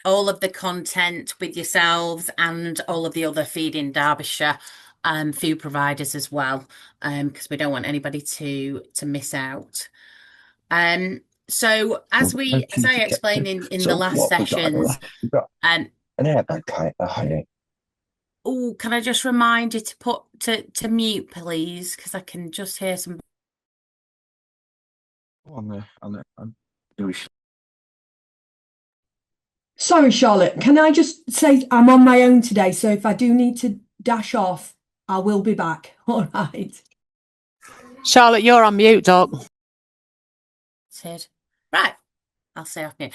all of the content with yourselves and all of the other Feeding Derbyshire food providers as well, because we don't want anybody to miss out. So Well, as hopefully I to get explained to. in the So last what we got? sessions, We got um, an airbag kite. Oh, yeah. oh, can I just remind you to put to mute, please, because I can just hear some. On the. Do we- Sorry, Charlotte. Can I just say I'm on my own today, so if I do need to dash off, I will be back. All right. Charlotte, you're on mute, dog. Right, I'll stay off mute.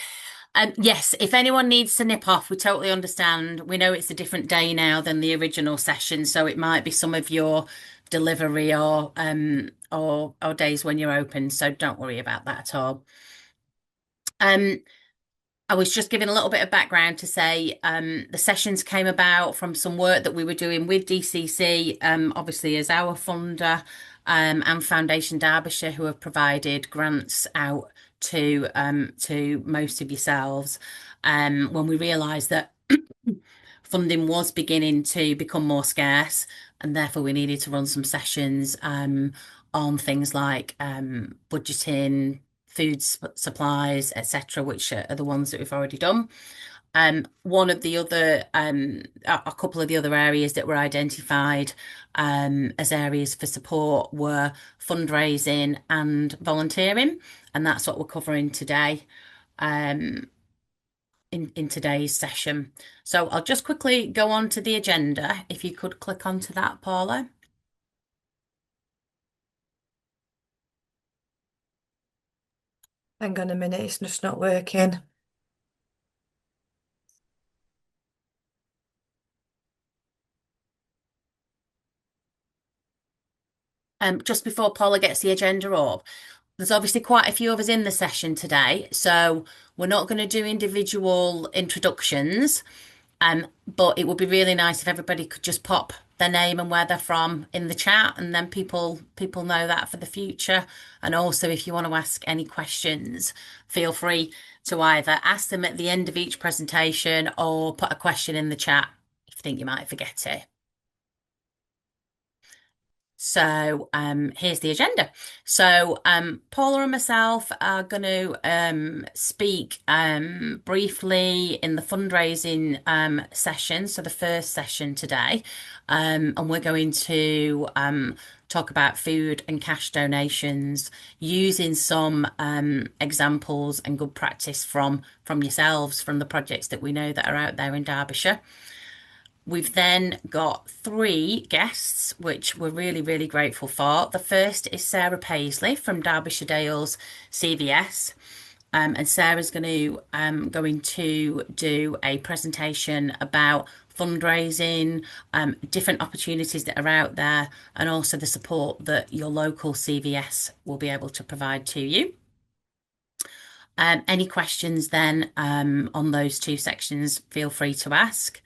Yes, if anyone needs to nip off, we totally understand. We know it's a different day now than the original session, so it might be some of your delivery or days when you're open. So don't worry about that at all. Um, I was just giving a little bit of background to say the sessions came about from some work that we were doing with DCC, obviously as our funder, and Foundation Derbyshire, who have provided grants out to most of yourselves. When we realised that funding was beginning to become more scarce, and therefore we needed to run some sessions on things like budgeting, supplies, etc., which are the ones that we've already done. One of the other, a couple of the other areas that were identified as areas for support were fundraising and volunteering, and that's what we're covering today. Um, in today's session. So I'll just quickly go on to the agenda. If you could click onto that, Paula. Hang on a minute, it's just not working. Just before Paula gets the agenda up, there's obviously quite a few of us in the session today, so we're not going to do individual introductions. But it would be really nice if everybody could just pop their name and where they're from in the chat, and then people know that for the future. And also, if you want to ask any questions, feel free to either ask them at the end of each presentation or put a question in the chat if you think you might forget it. So here's the agenda. So Paula and myself are going to speak briefly in the fundraising session, so the first session today, and we're going to talk about food and cash donations using some examples and good practice from yourselves, from the projects that we know that are out there in Derbyshire. We've then got three guests, which we're really, really grateful for. The first is Sarah Paisley from Derbyshire Dales CVS. And Sarah's going to do a presentation about fundraising, different opportunities that are out there, and also the support that your local CVS will be able to provide to you. Any questions then on those two sections, feel free to ask.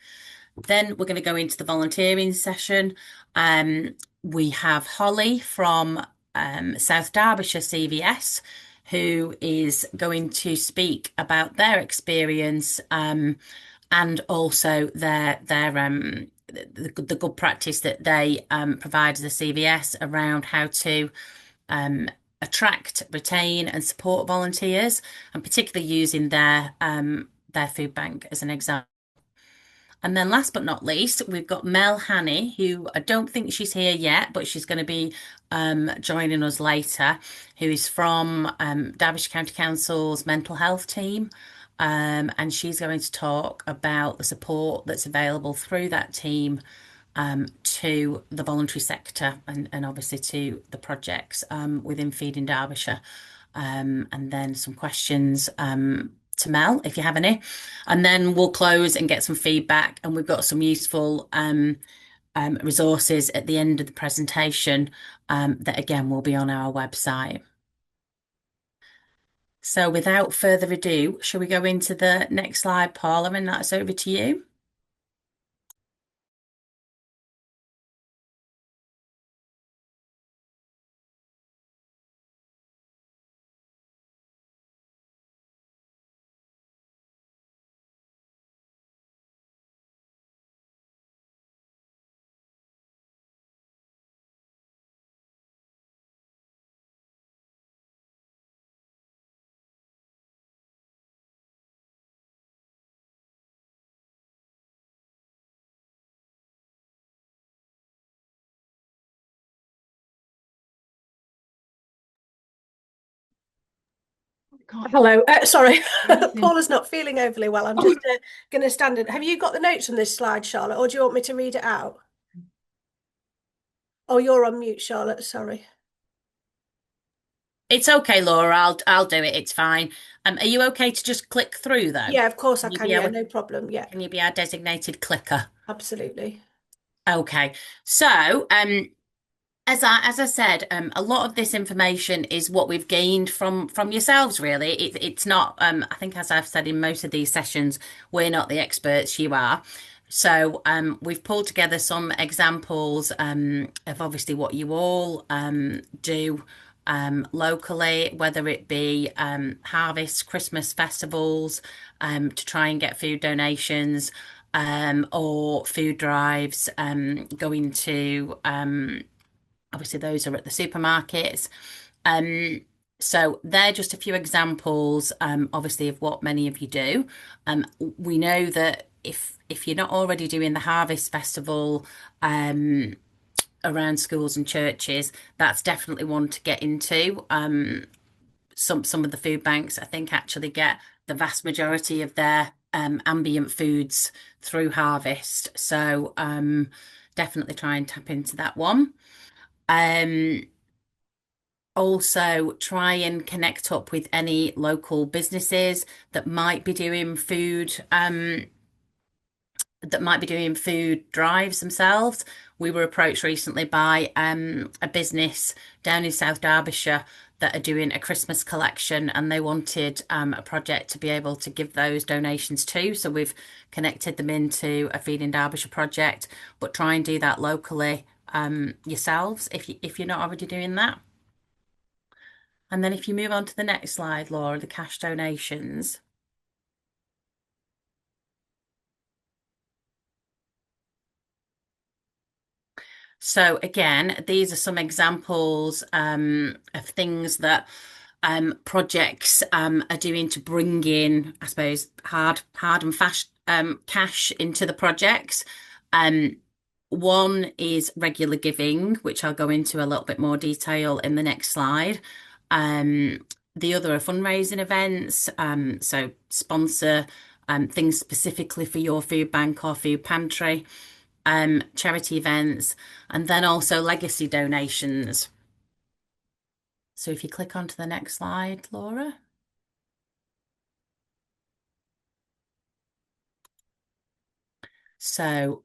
Then we're going to go into the volunteering session. We have Holly from South Derbyshire CVS, who is going to speak about their experience and also the good practice that they provide as a CVS around how to attract, retain, and support volunteers, and particularly using their food bank as an example. And then last but not least, we've got Mel Hanny, who I don't think she's here yet, but she's going to be joining us later, who is from Derbyshire County Council's mental health team. And she's going to talk about the support that's available through that team to the voluntary sector and obviously to the projects within Feeding Derbyshire. And then some questions to Mel, if you have any. And then we'll close and get some feedback. And we've got some useful resources at the end of the presentation that, again, will be on our website. So without further ado, shall we go into the next slide, Paula, and that's over to you? Hello. Sorry, Thank you. Paula's not feeling overly well. I'm just going to stand in. Have you got the notes on this slide, Charlotte, or do you want me to read it out? Oh, you're on mute, Charlotte. Sorry. It's okay, Laura. I'll do it. It's fine. Are you okay to just click through though? Yeah, of course I Can you can. be Yeah, able, no problem. Yeah, can you be our designated clicker? absolutely. Okay. So, as I said, a lot of this information is what we've gained from yourselves, really. It's not, I think as I've said in most of these sessions, we're not the experts, you are. So we've pulled together some examples of obviously what you all do locally, whether it be harvest, Christmas festivals, to try and get food donations, or food drives, going to obviously those are at the supermarkets. Um, so they're just a few examples, obviously, of what many of you do. We know that if you're not already doing the Harvest Festival around schools and churches, that's definitely one to get into. Some of the food banks, I think, actually get the vast majority of their ambient foods through Harvest. So definitely try and tap into that one. Um, Also try and connect up with any local businesses that might be doing food drives themselves. We were approached recently by a business down in South Derbyshire that are doing a Christmas collection, and they wanted a project to be able to give those donations to. So we've connected them into a Feeding Derbyshire project, but try and do that locally yourselves if you're not already doing that. And then if you move on to the next slide, Laura, the cash donations. So again, these are some examples of things that projects are doing to bring in, I suppose, hard and fast cash into the projects. Um, One is regular giving, which I'll go into a little bit more detail in the next slide. The other are fundraising events, so sponsor things specifically for your food bank or food pantry, charity events, and then also legacy donations. So if you click onto the next slide, Laura. So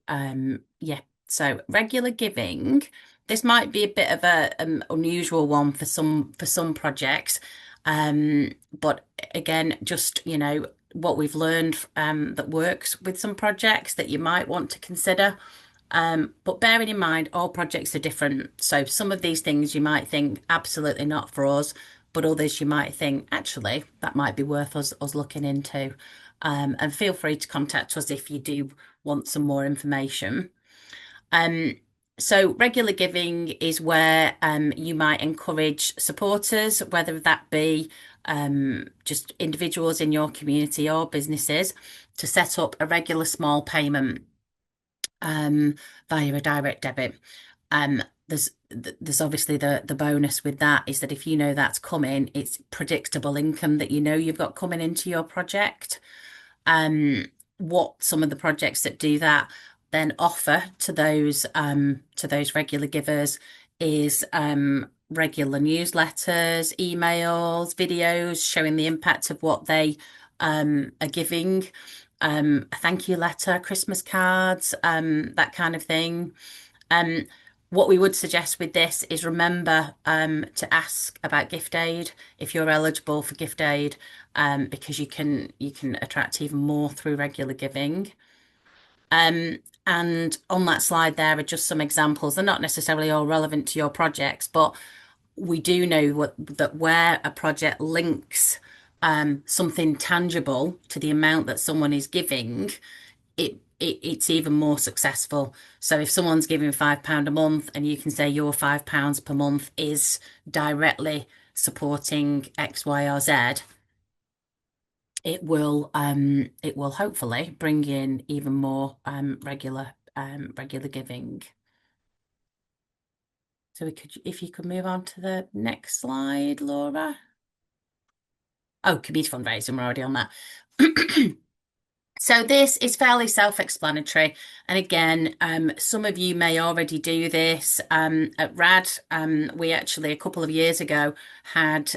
yeah, so regular giving. This might be a bit of a unusual one for some projects, but again, just what we've learned that works with some projects that you might want to consider. But bearing in mind, all projects are different. So some of these things you might think absolutely not for us, but others you might think actually that might be worth us looking into. And feel free to contact us if you do want some more information. So regular giving is where you might encourage supporters, whether that be just individuals in your community or businesses, to set up a regular small payment via a direct debit. There's obviously the bonus with that is that if you know that's coming, it's predictable income that you know you've got coming into your project. What some of the projects that do that then offer to those regular givers is regular newsletters, emails, videos showing the impact of what they are giving, a thank you letter, Christmas cards, that kind of thing. What we would suggest with this is remember to ask about gift aid if you're eligible for gift aid, because you can attract even more through regular giving. And on that slide there are just some examples. They're not necessarily all relevant to your projects, but we do know that where a project links something tangible to the amount that someone is giving, it's even more successful. So if someone's giving £5 a month and you can say your £5 per month is directly supporting X, Y, or Z, it will hopefully bring in even more regular giving. So if you could move on to the next slide, Laura. Oh, community fundraising, we're already on that. So this is fairly self-explanatory. And again, some of you may already do this. At RAD, we actually, a couple of years ago, had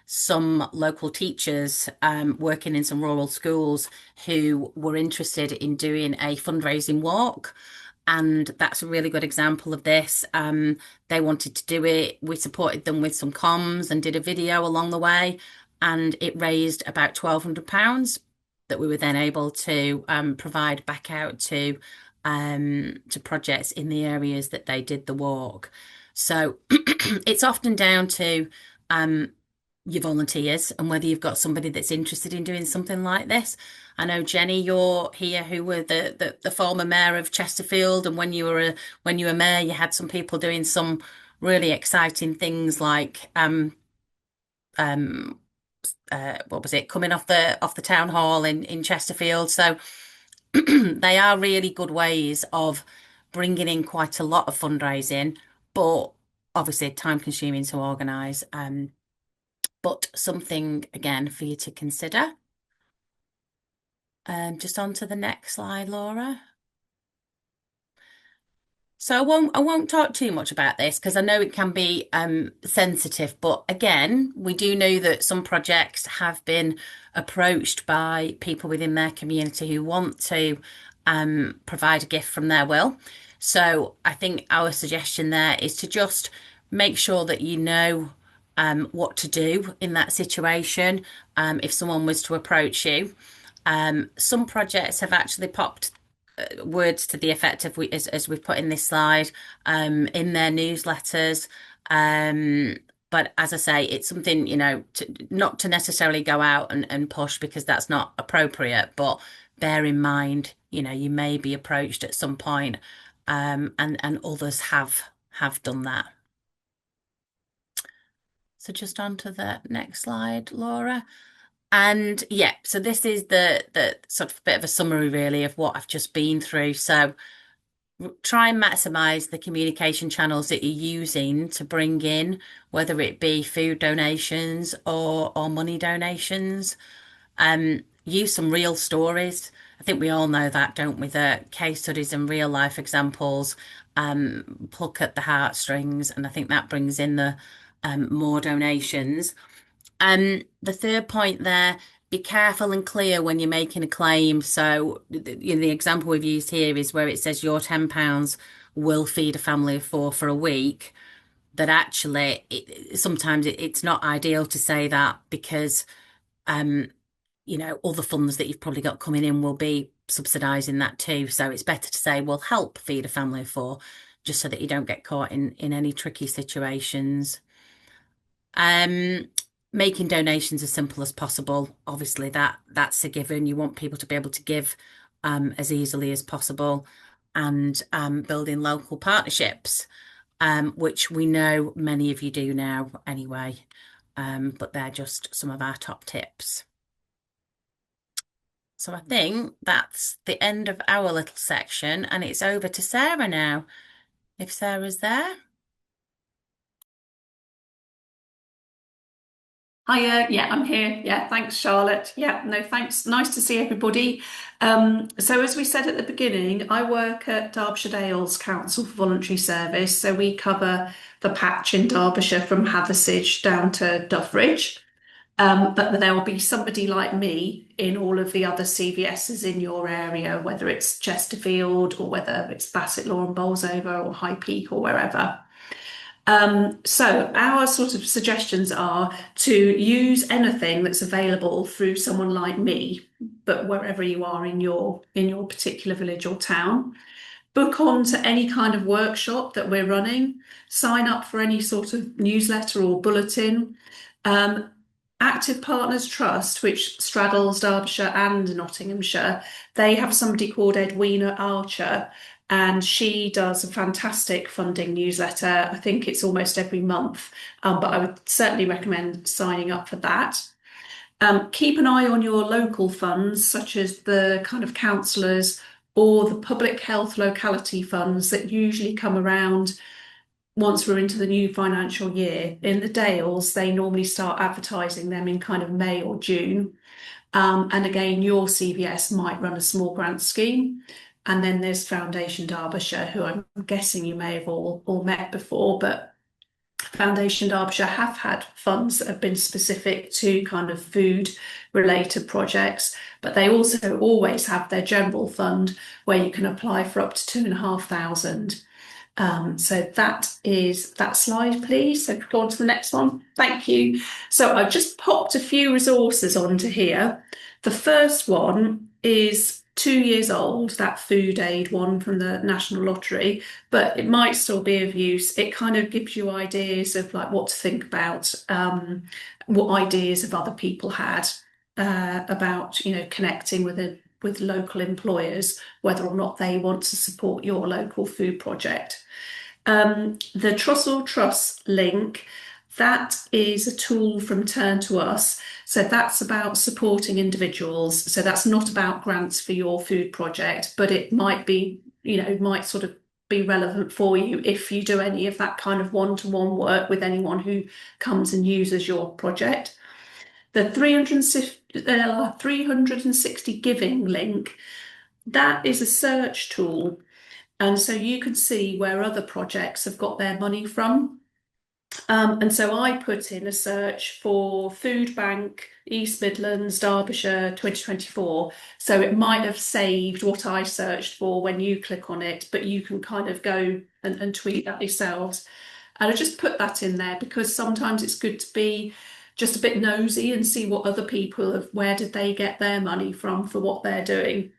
some local teachers working in some rural schools who were interested in doing a fundraising walk. And that's a really good example of this. They wanted to do it. We supported them with some comms and did a video along the way. And it raised about £1,200 that we were then able to provide back out to projects in the areas that they did the walk. So it's often down to your volunteers and whether you've got somebody that's interested in doing something like this. I know Jenny, you're here, who were the former mayor of Chesterfield, and when you were mayor, you had some people doing some really exciting things like what was it, coming off the town hall in Chesterfield. So they are really good ways of bringing in quite a lot of fundraising, but obviously time consuming to organise. But something again for you to consider. Just on to the next slide, Laura. So I won't talk too much about this because I know it can be sensitive, but again, we do know that some projects have been approached by people within their community who want to provide a gift from their will. So I think our suggestion there is to just make sure that you know what to do in that situation if someone was to approach you. Some projects have actually popped words to the effect of as we've put in this slide in their newsletters. But as I say, it's something, not to necessarily go out and push because that's not appropriate, but bear in mind, you may be approached at some point, and others have done that. So just on to the next slide, Laura. And yeah, so this is the sort of bit of a summary really of what I've just been through. So try and maximize the communication channels that you're using to bring in, whether it be food donations or money donations. Use some real stories. I think we all know that, don't we? The case studies and real life examples pluck at the heartstrings, and I think that brings in the more donations. The third point there, be careful and clear when you're making a claim. So, the example we've used here is where it says your £10 will feed a family of four for a week. That actually, sometimes it's not ideal to say that because, other funds that you've probably got coming in will be subsidising that too. So it's better to say, we'll help feed a family of four, just so that you don't get caught in any tricky situations. Making donations as simple as possible. Obviously, that's a given. You want people to be able to give as easily as possible, and building local partnerships, which we know many of you do now anyway. But they're just some of our top tips. So I think that's the end of our little section, and it's over to Sarah now, if Sarah's there. Hiya, yeah, I'm here. Yeah, thanks, Charlotte. Yeah, no, thanks. Nice to see everybody. So as we said at the beginning, I work at Derbyshire Dales Council for Voluntary Service. So we cover the patch in Derbyshire from Hathersage down to Doveridge. But there will be somebody like me in all of the other CVSs in your area, whether it's Chesterfield or whether it's Bassetlaw and Bolsover or High Peak or wherever. So our sort of suggestions are to use anything that's available through someone like me, but wherever you are in your particular village or town. Book on to any kind of workshop that we're running, sign up for any sort of newsletter or bulletin. Active Partners Trust, which straddles Derbyshire and Nottinghamshire, they have somebody called Edwina Archer, and she does a fantastic funding newsletter. I think it's almost every month, but I would certainly recommend signing up for that. Keep an eye on your local funds, such as the kind of councillors or the public health locality funds that usually come around once we're into the new financial year. In the Dales, they normally start advertising them in kind of May or June. And again, your CVS might run a small grant scheme. And then there's Foundation Derbyshire, who I'm guessing you may have all met before, but Foundation Derbyshire have had funds that have been specific to kind of food related projects, but they also always have their general fund where you can apply for up to 2,500. So that is that slide, please. So go on to the next one. Thank you. So I've just popped a few resources onto here. The first one is 2 years old, that food aid one from the National Lottery, but it might still be of use. It kind of gives you ideas of like what to think about, what ideas have other people had about, connecting with local employers, whether or not they want to support your local food project. The Trussell Trust link, that is a tool from Turn to Us. So that's about supporting individuals. So that's not about grants for your food project, but it might be, might sort of be relevant for you if you do any of that kind of one-to-one work with anyone who comes and uses your project. The 360 Giving link, that is a search tool. And so you can see where other projects have got their money from. And so I put in a search for Food Bank, East Midlands, Derbyshire 2024. So it might have saved what I searched for when you click on it, but you can kind of go and tweet that yourselves. And I just put that in there because sometimes it's good to be just a bit nosy and see what other people have, where did they get their money from for what they're doing.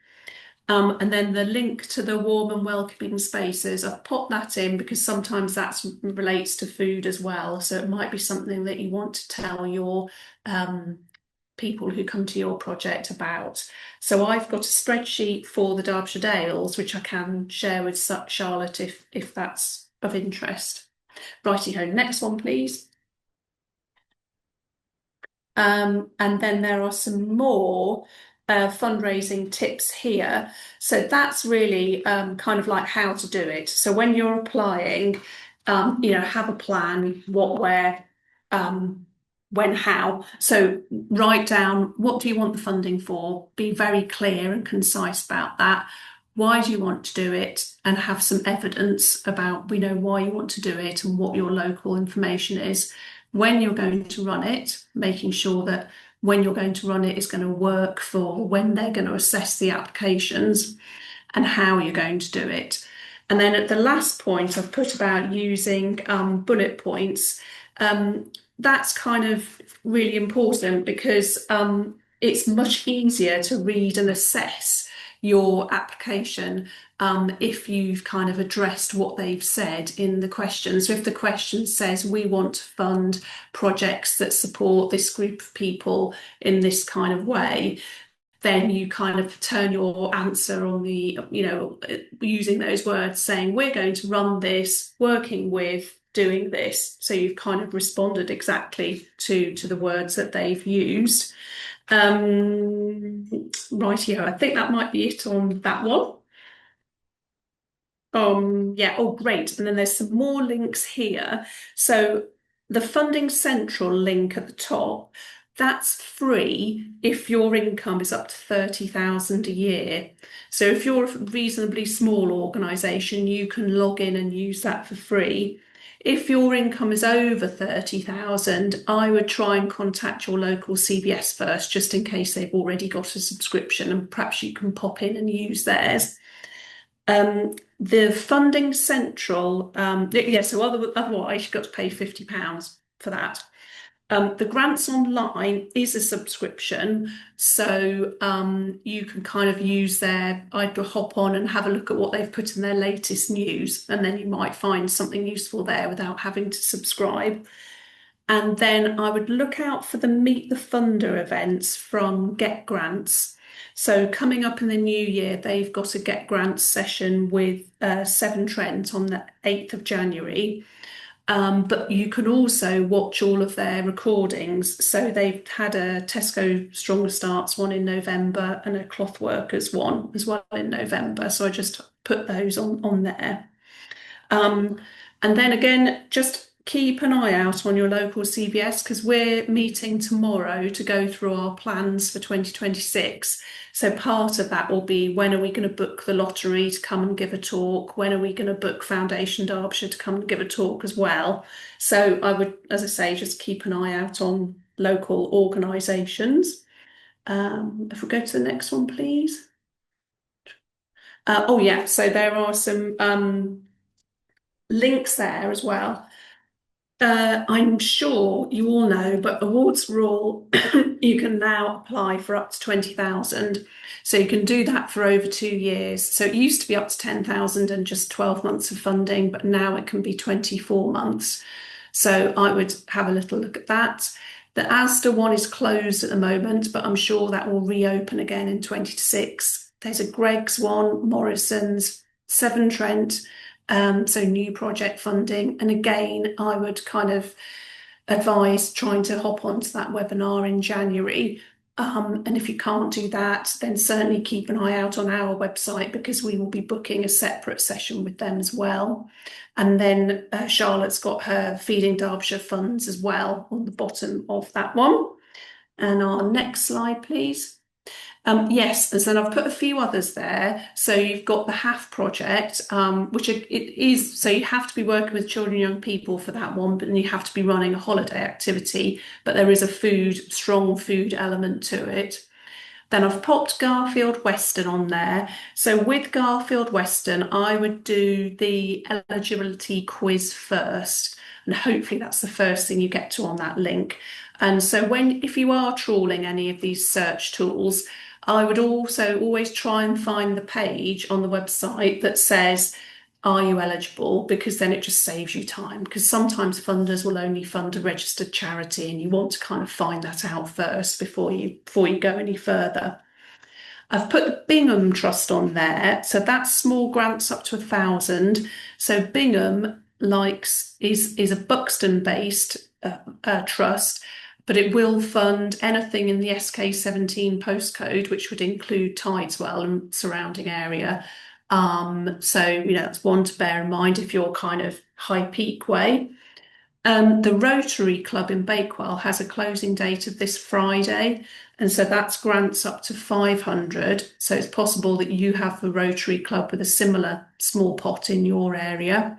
And then the link to the warm and welcoming spaces, I've popped that in because sometimes that relates to food as well. So it might be something that you want to tell your people who come to your project about. So I've got a spreadsheet for the Derbyshire Dales, which I can share with Charlotte if that's of interest. Righty-ho, next one, please. And then there are some more fundraising tips here. So that's really kind of like how to do it. So when you're applying, have a plan, what, where, when, how. So write down, what do you want the funding for? Be very clear and concise about that. Why do you want to do it? And have some evidence about, why you want to do it and what your local information is. When you're going to run it, making sure that when you're going to run it is going to work for when they're going to assess the applications and how you're going to do it. And then at the last point, I've put about using bullet points. That's kind of really important because it's much easier to read and assess your application if you've kind of addressed what they've said in the question. So if the question says we want to fund projects that support this group of people in this kind of way, then you kind of turn your answer on the, using those words saying we're going to run this, working with, doing this. So you've kind of responded exactly to the words that they've used. Rightio, I think that might be it on that one. Yeah, oh great. And then there's some more links here. So the Funding Central link at the top, that's free if your income is up to 30,000 a year. So if you're a reasonably small organisation, you can log in and use that for free. If your income is over 30,000, I would try and contact your local CVS first, just in case they've already got a subscription, and perhaps you can pop in and use theirs. The Funding Central, so otherwise you've got to pay £50 for that. The Grants Online is a subscription, so you can kind of use I'd hop on and have a look at what they've put in their latest news, and then you might find something useful there without having to subscribe. And then I would look out for the Meet the Funder events from Get Grants. So coming up in the new year, they've got a Get Grants session with Severn Trent on the 8th of January. But you can also watch all of their recordings. So they've had a Tesco Stronger Starts one in November and a Clothworkers one as well in November. So I just put those on there. And then again, just keep an eye out on your local CVS because we're meeting tomorrow to go through our plans for 2026. So part of that will be when are we going to book the lottery to come and give a talk? When are we going to book Foundation Derbyshire to come and give a talk as well? So I would, as I say, just keep an eye out on local organisations. If we go to the next one, please. Oh yeah, so there are some links there as well. I'm sure you all know, but awards rule, you can now apply for up to 20,000. So you can do that for over 2 years. So it used to be up to 10,000 and just 12 months of funding, but now it can be 24 months. So I would have a little look at that. The Asda one is closed at the moment, but I'm sure that will reopen again in 2026. There's a Greggs one, Morrison's, Severn Trent. So new project funding. And again, I would kind of advise trying to hop onto that webinar in January. And if you can't do that, then certainly keep an eye out on our website because we will be booking a separate session with them as well. And then Charlotte's got her Feeding Derbyshire funds as well on the bottom of that one. And our next slide, please. Yes, and then I've put a few others there. So you've got the HAF project, which it is, so you have to be working with children and young people for that one, but then you have to be running a holiday activity, but there is a strong food element to it. Then I've popped Garfield Western on there. So with Garfield Western, I would do the eligibility quiz first, and hopefully that's the first thing you get to on that link. And so if you are trawling any of these search tools, I would also always try and find the page on the website that says, are you eligible? Because then it just saves you time. Because sometimes funders will only fund a registered charity and you want to kind of find that out first before you go any further. I've put the Bingham Trust on there. So that's small grants up to 1,000. So Bingham is a Buxton-based trust, but it will fund anything in the SK17 postcode, which would include Tideswell and surrounding area. So, that's one to bear in mind if you're kind of High Peak way. The Rotary Club in Bakewell has a closing date of this Friday, and so that's grants up to 500. So it's possible that you have the Rotary Club with a similar small pot in your area.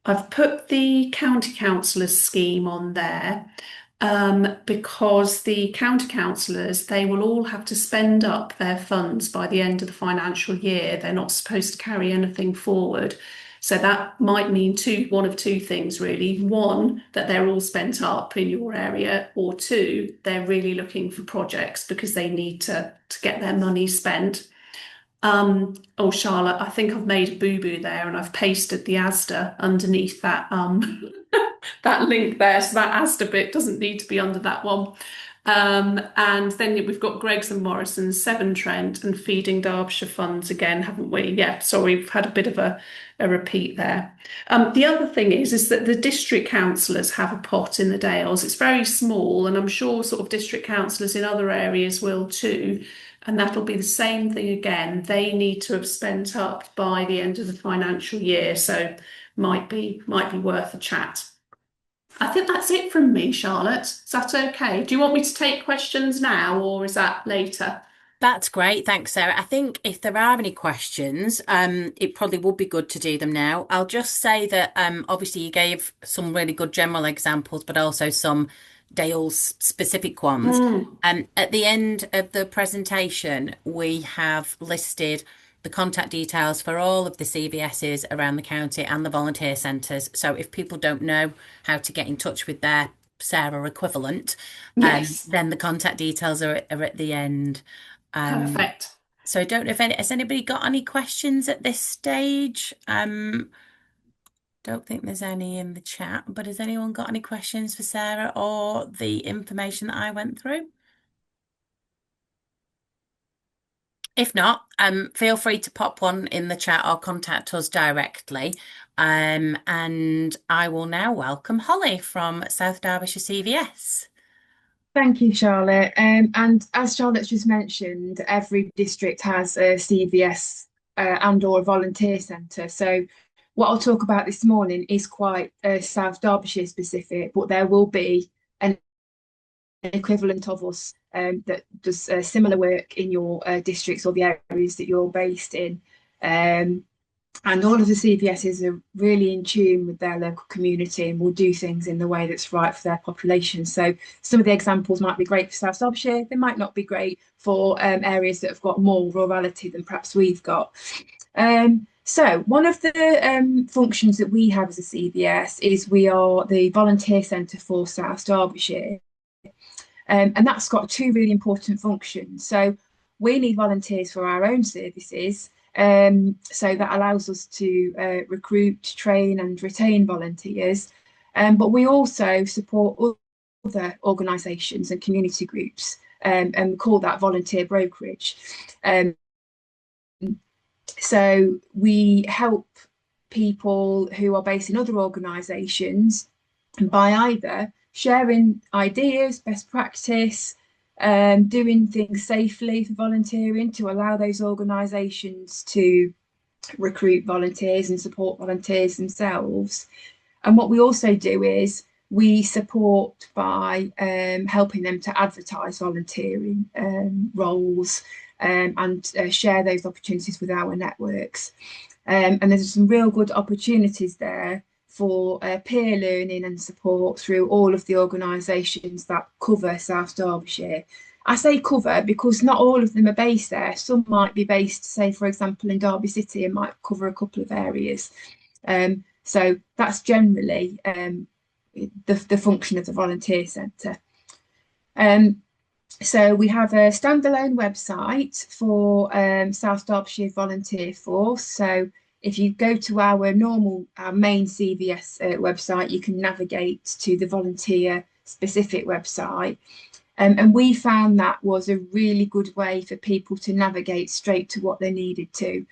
I've put the County Councillors scheme on there. Because the county councillors, they will all have to spend up their funds by the end of the financial year. They're not supposed to carry anything forward. So that might mean one of two things, really. One, that they're all spent up in your area, or two, they're really looking for projects because they need to get their money spent. Oh, Charlotte, I think I've made a boo-boo there and I've pasted the Asda underneath that that link there. So that Asda bit doesn't need to be under that one. And then we've got Greggs and Morrison, Severn Trent and Feeding Derbyshire funds again, haven't we? Yeah, sorry, we've had a bit of a repeat there. The other thing is that the district councillors have a pot in the Dales. It's very small and I'm sure sort of district councillors in other areas will too. And that'll be the same thing again. They need to have spent up by the end of the financial year. So might be worth a chat. I think that's it from me, Charlotte. Is that okay? Do you want me to take questions now or is that later? That's great. Thanks, Sarah. I think if there are any questions, it probably would be good to do them now. I'll just say that obviously you gave some really good general examples, but also some Dales specific ones. At the end of the presentation, we have listed the contact details for all of the CVSs around the county and the volunteer centres. So if people don't know how to get in touch with their Sarah equivalent, Yes. then the contact details are at the end. Perfect. So I don't know if has anybody got any questions at this stage? Don't think there's any in the chat, but has anyone got any questions for Sarah or the information that I went through? If not, feel free to pop one in the chat or contact us directly. And I will now welcome Holly from South Derbyshire CVS. Thank you, Charlotte. And as Charlotte's just mentioned, every district has a CVS and or a volunteer centre. So what I'll talk about this morning is quite South Derbyshire specific, but there will be an equivalent of us that does similar work in your districts or the areas that you're based in. And all of the CVSs are really in tune with their local community and will do things in the way that's right for their population. So some of the examples might be great for South Derbyshire, they might not be great for areas that have got more rurality than perhaps we've got. So one of the functions that we have as a CVS is we are the volunteer centre for South Derbyshire. And that's got two really important functions. So we need volunteers for our own services. So that allows us to recruit, train and retain volunteers. But we also support other organisations and community groups and we call that volunteer brokerage. So we help people who are based in other organisations by either sharing ideas, best practice, doing things safely for volunteering to allow those organisations to recruit volunteers and support volunteers themselves. And what we also do is we support by helping them to advertise volunteering roles and share those opportunities with our networks. And there's some real good opportunities there for peer learning and support through all of the organisations that cover South Derbyshire. I say cover because not all of them are based there. Some might be based, say, for example, in Derby City and might cover a couple of areas. So that's generally the function of the volunteer centre. So we have a standalone website for South Derbyshire Volunteer Force. So if you go to our main CVS website, you can navigate to the volunteer specific website. And we found that was a really good way for people to navigate straight to what they needed to.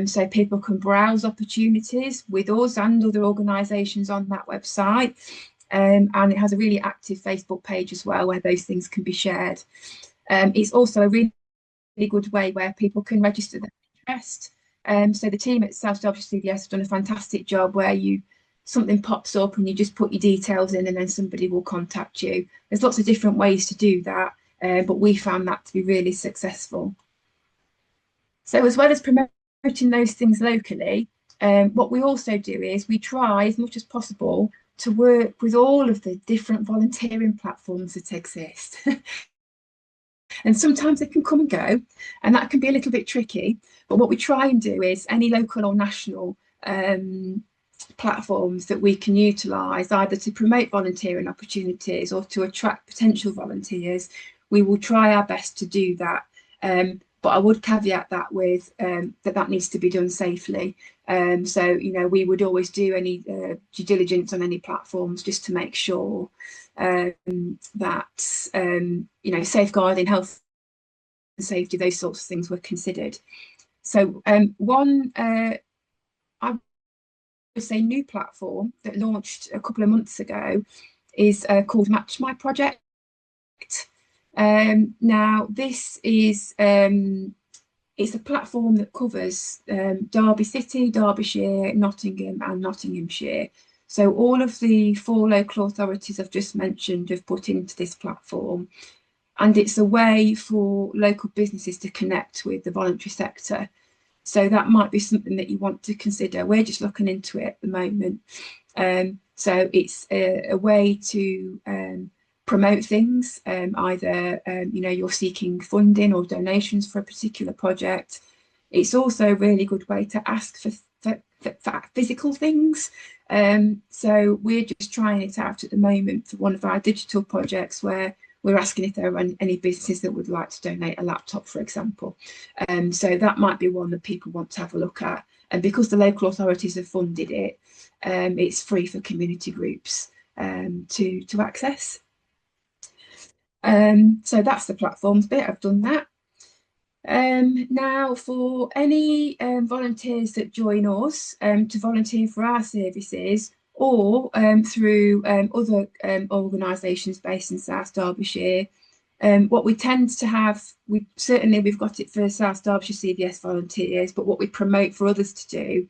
So people can browse opportunities with us and other organisations on that website. And it has a really active Facebook page as well, where those things can be shared. It's also a really good way where people can register their interest. So the team at South Derbyshire CVS have done a fantastic job where something pops up and you just put your details in and then somebody will contact you. There's lots of different ways to do that, but we found that to be really successful. So as well as promoting those things locally, what we also do is we try as much as possible to work with all of the different volunteering platforms that exist. And sometimes they can come and go, and that can be a little bit tricky. But what we try and do is any local or national platforms that we can utilise either to promote volunteering opportunities or to attract potential volunteers, we will try our best to do that. But I would caveat that with that needs to be done safely. So, you know, we would always do any due diligence on any platforms just to make sure that, you know, safeguarding health and safety, those sorts of things were considered. So one, I would say, new platform that launched a couple of months ago is called Match My Project. Now this is it's a platform that covers Derby City, Derbyshire, Nottingham and Nottinghamshire. So all of the 4 local authorities I've just mentioned have put into this platform, and it's a way for local businesses to connect with the voluntary sector. So that might be something that you want to consider. We're just looking into it at the moment. So it's a way to promote things, either you know, you're seeking funding or donations for a particular project. It's also a really good way to ask for physical things. So we're just trying it out at the moment for one of our digital projects, where we're asking if there are any businesses that would like to donate a laptop, for example. So that might be one that people want to have a look at. And because the local authorities have funded it, it's free for community groups to access. So that's the platforms bit. I've done that. Now, for any volunteers that join us to volunteer for our services, or through other organisations based in South Derbyshire, what we tend to have, we've got it for South Derbyshire CVS volunteers, but what we promote for others to do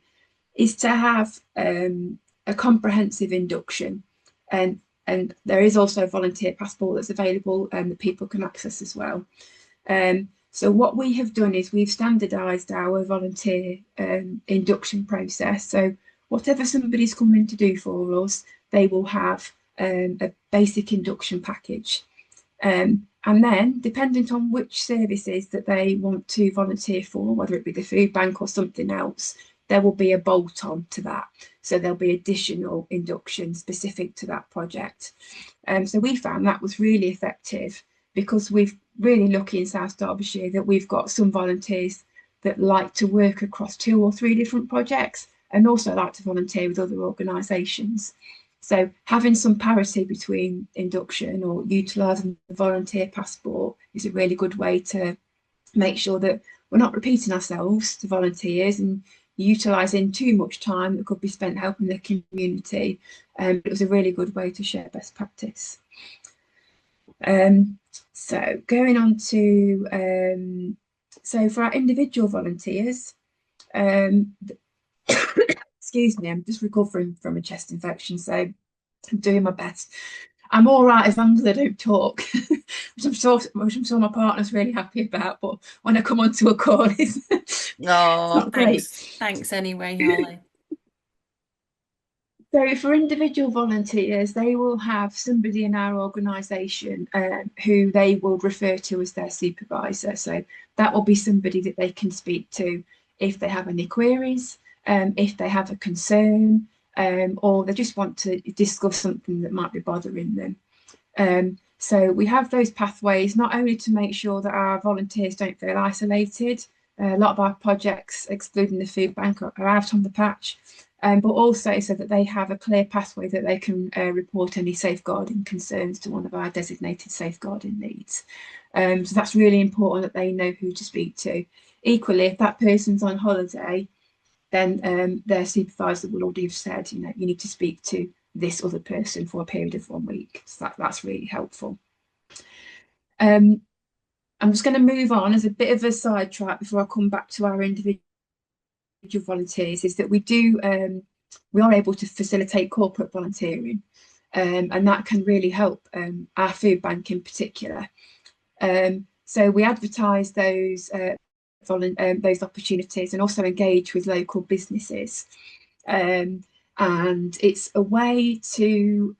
is to have a comprehensive induction, and there is also a volunteer passport that's available and that people can access as well. So what we have done is we've standardised our volunteer induction process. So whatever somebody's coming to do for us, they will have a basic induction package. And then, depending on which services that they want to volunteer for, whether it be the food bank or something else, there will be a bolt on to that. So there'll be additional induction specific to that project. So we found that was really effective, because we've really lucky in South Derbyshire that we've got some volunteers that like to work across 2 or 3 different projects, and also like to volunteer with other organisations. So having some parity between induction or utilising the volunteer passport is a really good way to make sure that we're not repeating ourselves to volunteers and utilising too much time that could be spent helping the community. It was a really good way to share best practice. So going on to, so for our individual volunteers, excuse me, I'm just recovering from a chest infection, so I'm doing my best. I'm all right as long as I don't talk, which I'm sure my partner's really happy about, but when I come onto a call, it's not great. Thanks anyway, Holly. So for individual volunteers, they will have somebody in our organisation who they will refer to as their supervisor. So that will be somebody that they can speak to if they have any queries, if they have a concern, or they just want to discuss something that might be bothering them. So we have those pathways, not only to make sure that our volunteers don't feel isolated. A lot of our projects, excluding the food bank, are out on the patch. But also so that they have a clear pathway that they can report any safeguarding concerns to one of our designated safeguarding leads. So that's really important that they know who to speak to. Equally, if that person's on holiday, then their supervisor will already have said, you know, you need to speak to this other person for a period of 1 week. So that's really helpful. I'm just going to move on as a bit of a sidetrack before I come back to our individual volunteers, is that we are able to facilitate corporate volunteering, and that can really help our food bank in particular. So we advertise those opportunities and also engage with local businesses, and it's a way to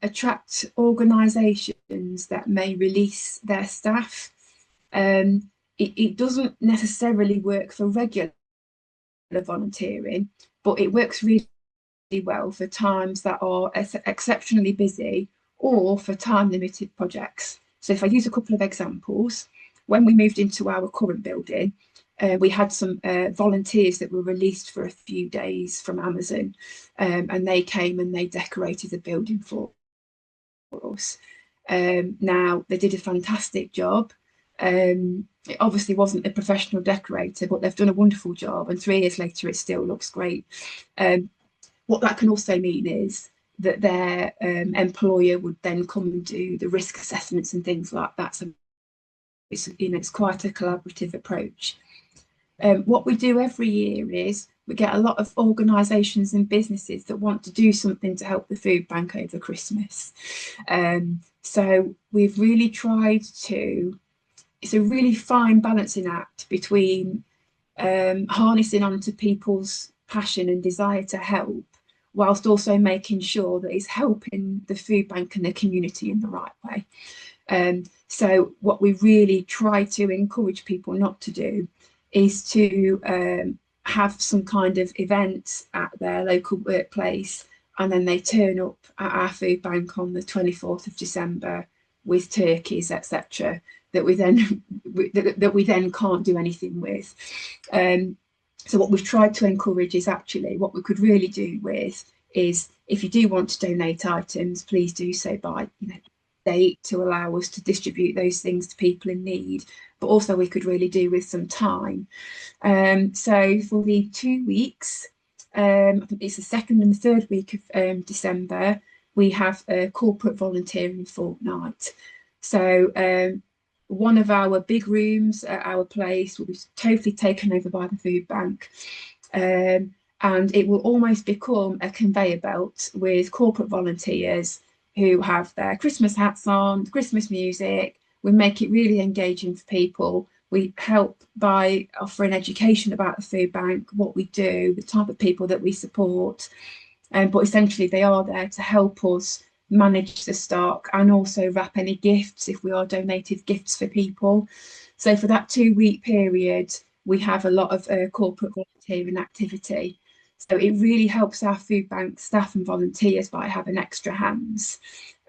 attract organisations that may release their staff. It doesn't necessarily work for regular volunteering, but it works really well for times that are exceptionally busy or for time limited projects. So if I use a couple of examples, when we moved into our current building, we had some volunteers that were released for a few days from Amazon, and they came and they decorated the building for us. Now they did a fantastic job. It obviously wasn't a professional decorator, but they've done a wonderful job, and 3 years later it still looks great. What that can also mean is that their employer would then come and do the risk assessments and things like that. So it's quite a collaborative approach. What we do every year is we get a lot of organisations and businesses that want to do something to help the food bank over Christmas. So we've really tried to, it's a really fine balancing act between harnessing onto people's passion and desire to help, whilst also making sure that it's helping the food bank and the community in the right way. So what we really try to encourage people not to do is to have some kind of event at their local workplace, and then they turn up at our food bank on the 24th of December with turkeys, etc., that we then can't do anything with. So what we've tried to encourage is actually what we could really do with is, if you do want to donate items, please do so by date to allow us to distribute those things to people in need, but also we could really do with some time. So for the 2 weeks, I think it's the 2nd and the 3rd week of December, we have a corporate volunteering fortnight. So one of our big rooms at our place will be totally taken over by the food bank, and and it will almost become a conveyor belt with corporate volunteers who have their Christmas hats on, Christmas music. We make it really engaging for people. We help by offering education about the food bank, what we do, the type of people that we support. But essentially they are there to help us manage the stock and also wrap any gifts if we are donated gifts for people. So for that 2-week period, we have a lot of corporate volunteering activity. So it really helps our food bank staff and volunteers by having extra hands.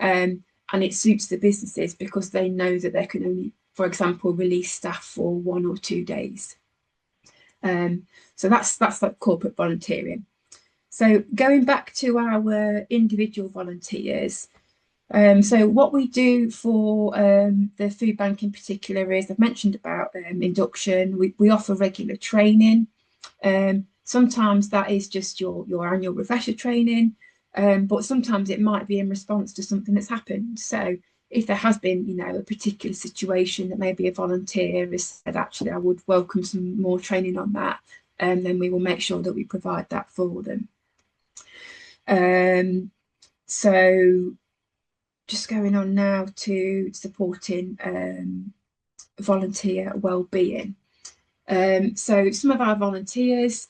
And it suits the businesses because they know that they can only, for example, release staff for 1 or 2 days. So that's like corporate volunteering. So going back to our individual volunteers, so what we do for the food bank in particular is, I've mentioned about induction. We offer regular training. Sometimes that is just your annual refresher training, but sometimes it might be in response to something that's happened. So if there has been, you know, a particular situation that maybe a volunteer has said, actually, I would welcome some more training on that, then we will make sure that we provide that for them. So just going on now to supporting volunteer wellbeing. So some of our volunteers,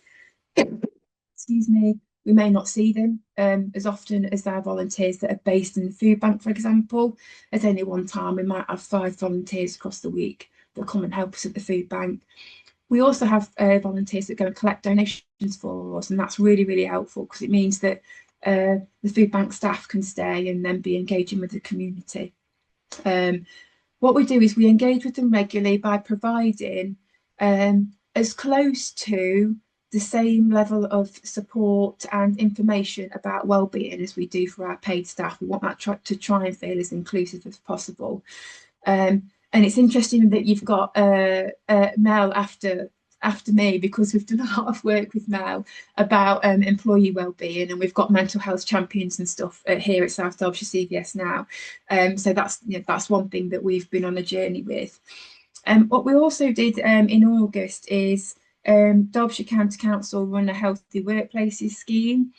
excuse me, we may not see them as often as our volunteers that are based in the food bank, for example. At any one time, we might have 5 volunteers across the week that come and help us at the food bank. We also have volunteers that go and collect donations for us, and that's really, really helpful because it means that the food bank staff can stay and then be engaging with the community. What we do is we engage with them regularly by providing as close to the same level of support and information about wellbeing as we do for our paid staff. We want that to try and feel as inclusive as possible. And it's interesting that you've got Mel after me, because we've done a lot of work with Mel about employee wellbeing, and we've got mental health champions and stuff here at South Derbyshire CVS now. So that's one thing that we've been on a journey with. What we also did in August is Derbyshire County Council run a healthy workplaces scheme,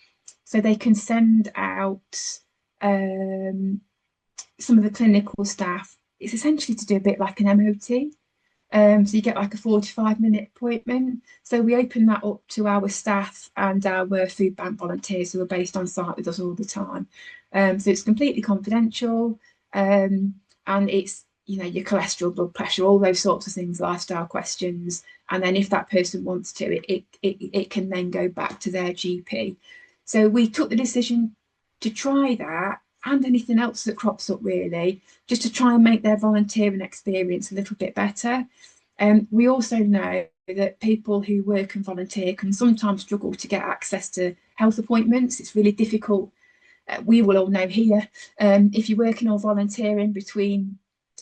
so they can send out some of the clinical staff. It's essentially to do a bit like an MOT. So you get like a 45-minute appointment. So we open that up to our staff and our food bank volunteers who are based on site with us all the time. So it's completely confidential, and it's, you know, your cholesterol, blood pressure, all those sorts of things, lifestyle questions. And then if that person wants to, it can then go back to their GP. So we took the decision to try that and anything else that crops up, really, just to try and make their volunteering experience a little bit better. We also know that people who work and volunteer can sometimes struggle to get access to health appointments. It's really difficult. We will all know here, if you're working or volunteering between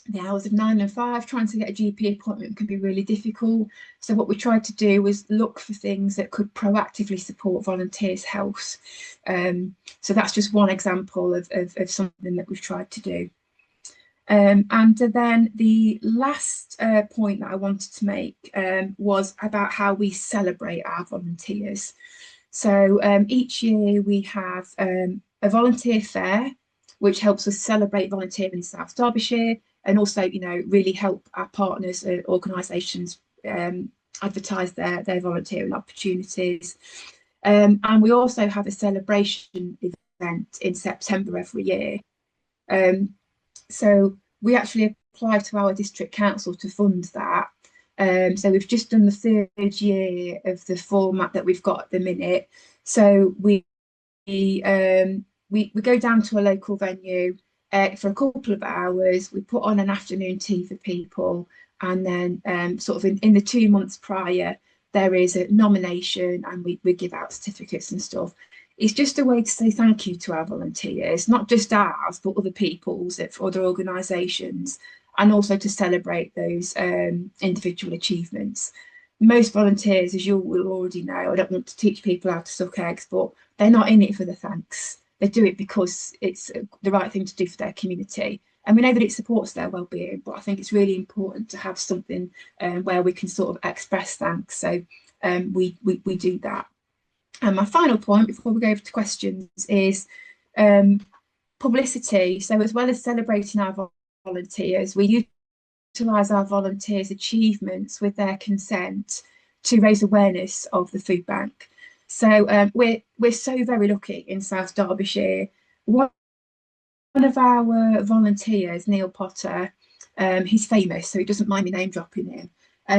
the hours of 9 and 5, trying to get a GP appointment can be really difficult. So what we tried to do was look for things that could proactively support volunteers' health. So that's just one example of something that we've tried to do. And then the last point that I wanted to make was about how we celebrate our volunteers. So each year we have a volunteer fair, which helps us celebrate volunteering in South Derbyshire, and also, you know, really help our partners, organisations advertise their volunteering opportunities. And we also have a celebration event in September every year. So we actually apply to our district council to fund that. So we've just done the 3rd year of the format that we've got at the minute. So we go down to a local venue for a couple of hours. We put on an afternoon tea for people, and then sort of in the 2 months prior, there is a nomination, and we give out certificates and stuff. It's just a way to say thank you to our volunteers, not just ours, but other people's, for other organisations, and also to celebrate those individual achievements. Most volunteers, as you will already know, I don't want to teach people how to suck eggs, but they're not in it for the thanks. They do it because it's the right thing to do for their community. And we know that it supports their well-being, but I think it's really important to have something where we can sort of express thanks. So we do that. And my final point before we go over to questions is publicity. So as well as celebrating our volunteers, we utilise our volunteers' achievements with their consent to raise awareness of the food bank. So we're so very lucky in South Derbyshire. One of our volunteers, Neil Potter, he's famous, so he doesn't mind me name dropping him.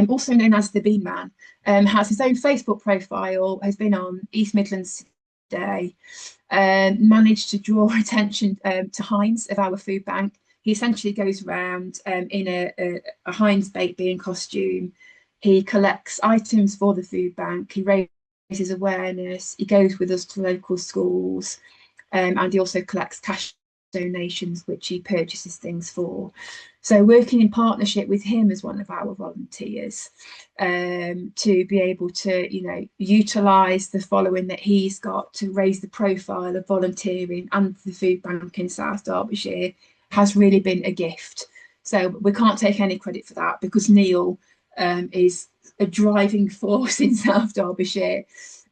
Also known as the Bean Man, has his own Facebook profile, has been on East Midlands Today, managed to draw attention to Heinz of our food bank. He essentially goes around in a Heinz baked bean costume. He collects items for the food bank. He raises awareness. He goes with us to local schools, and he also collects cash donations, which he purchases things for. So working in partnership with him as one of our volunteers, to be able to, you know, utilise the following that he's got to raise the profile of volunteering and the food bank in South Derbyshire has really been a gift. So we can't take any credit for that, because Neil is a driving force in South Derbyshire,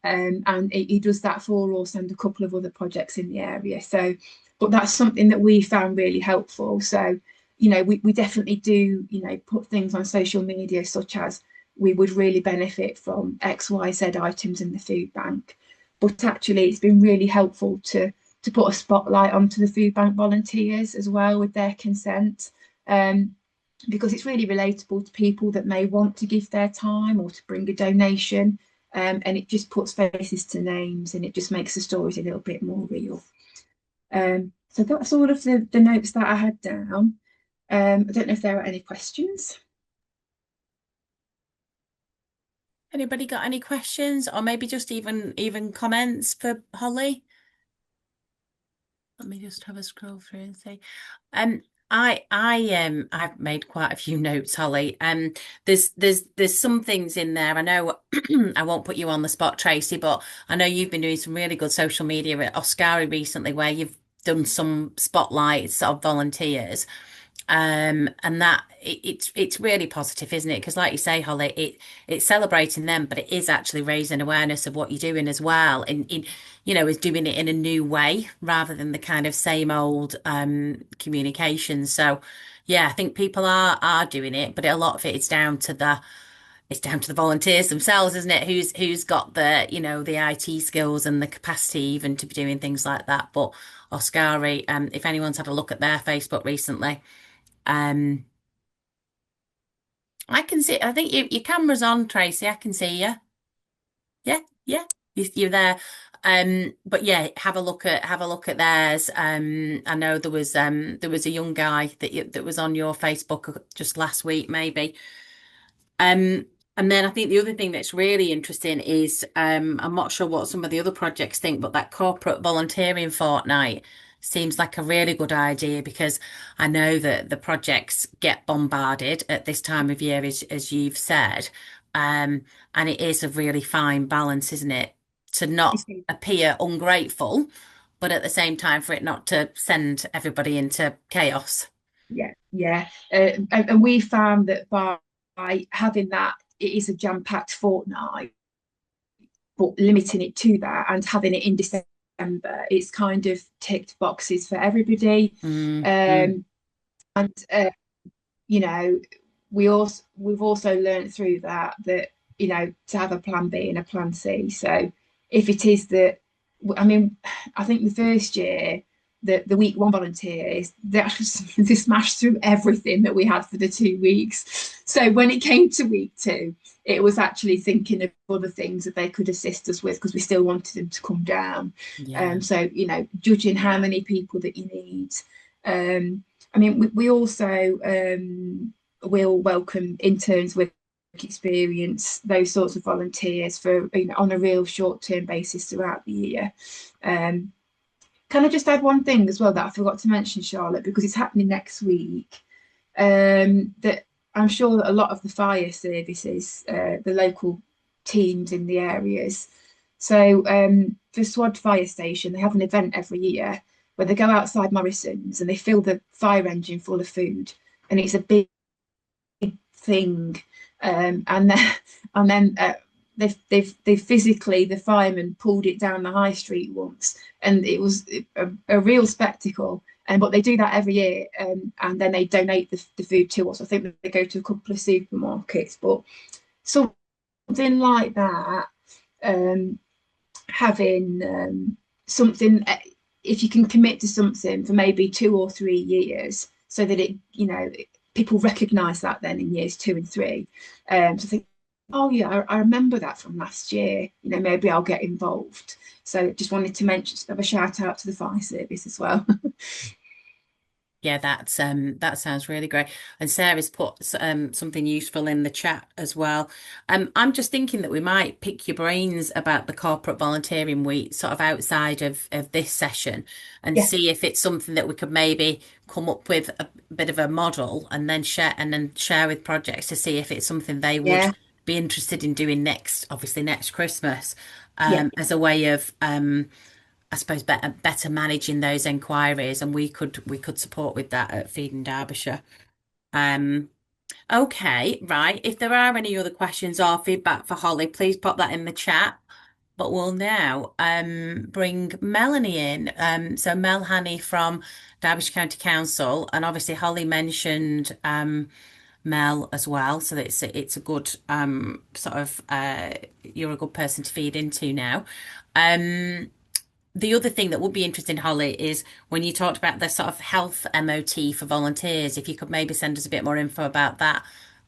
and he does that for us and a couple of other projects in the area. So, but that's something that we found really helpful. So, you know, we definitely do, you know, put things on social media such as we would really benefit from XYZ items in the food bank. But actually, it's been really helpful to put a spotlight onto the food bank volunteers as well with their consent, because it's really relatable to people that may want to give their time or to bring a donation, and it just puts faces to names, and it just makes the stories a little bit more real. So that's all of the notes that I had down. I don't know if there are any questions. Anybody got any questions, or maybe just even comments for Holly? Let me just have a scroll through and see. I've made quite a few notes, Holly. There's some things in there. I know I won't put you on the spot, Tracy, but I know you've been doing some really good social media at Oscari recently, where you've done some spotlights of volunteers. And that it's really positive, isn't it? Because like you say, Holly, it's celebrating them, but it is actually raising awareness of what you're doing as well. In you know, is doing it in a new way rather than the kind of same old communication. So yeah, I think people are doing it, but a lot of it is down to the volunteers themselves, isn't it? Who's got the, you know, the IT skills and the capacity even to be doing things like that. But Oscari, if anyone's had a look at their Facebook recently, I can see. I think your camera's on, Tracy. I can see you. Yeah, yeah, you're there. But yeah, have a look at theirs. I know there was a young guy that was on your Facebook just last week, maybe. And then I think the other thing that's really interesting is I'm not sure what some of the other projects think, but that corporate volunteering fortnight seems like a really good idea, because I know that the projects get bombarded at this time of year, as you've said. And it is a really fine balance, isn't it? To not appear ungrateful, but at the same time for it not to send everybody into chaos. Yeah. And we found that by having that, it is a jam-packed fortnight, but limiting it to that and having it in December, it's kind of ticked boxes for everybody. And you know, we've also learned through that you know, to have a plan B and a plan C. So if it is that, I mean, I think the first year, the week one volunteers, they smashed through everything that we had for the 2 weeks. So when it came to week two, it was actually thinking of other things that they could assist us with, because we still wanted them to come down. So, you know, judging how many people that you need. I mean, we also will welcome interns with experience, those sorts of volunteers for, you know, on a real short-term basis throughout the year. Can I just add one thing as well that I forgot to mention, Charlotte, because it's happening next week, that I'm sure that a lot of the fire services, the local teams in the areas, so for Swad Fire Station, they have an event every year where they go outside Morrison's and they fill the fire engine full of food, and it's a big thing. And then they've physically, the firemen pulled it down the high street once, and it was a real spectacle. And but they do that every year, and then they donate the food to us. I think they go to a couple of supermarkets, but something like that, having something, if you can commit to something for maybe 2 or 3 years, so that it, people recognise that then in years 2 and 3. So I think, oh yeah, I remember that from last year. Maybe I'll get involved. So just wanted to have a shout out to the fire service as well. Yeah, that sounds really great. And Sarah's put something useful in the chat as well. I'm just thinking that we might pick your brains about the corporate volunteering week, sort of outside of this session, and Yeah. see if it's something that we could maybe come up with a bit of a model and then share with projects to see if it's something they would Yeah. be interested in doing obviously next Christmas, Yeah. as a way of I suppose better managing those enquiries, and we could support with that at Feeding Derbyshire. Okay, right. If there are any other questions or feedback for Holly, please pop that in the chat. But we'll now bring Melanie in. So Mel Haney from Derbyshire County Council, and obviously Holly mentioned Mel as well. So it's a good sort of you're a good person to feed into now. The other thing that would be interesting, Holly, is when you talked about the sort of health MOT for volunteers, if you could maybe send us a bit more info about that,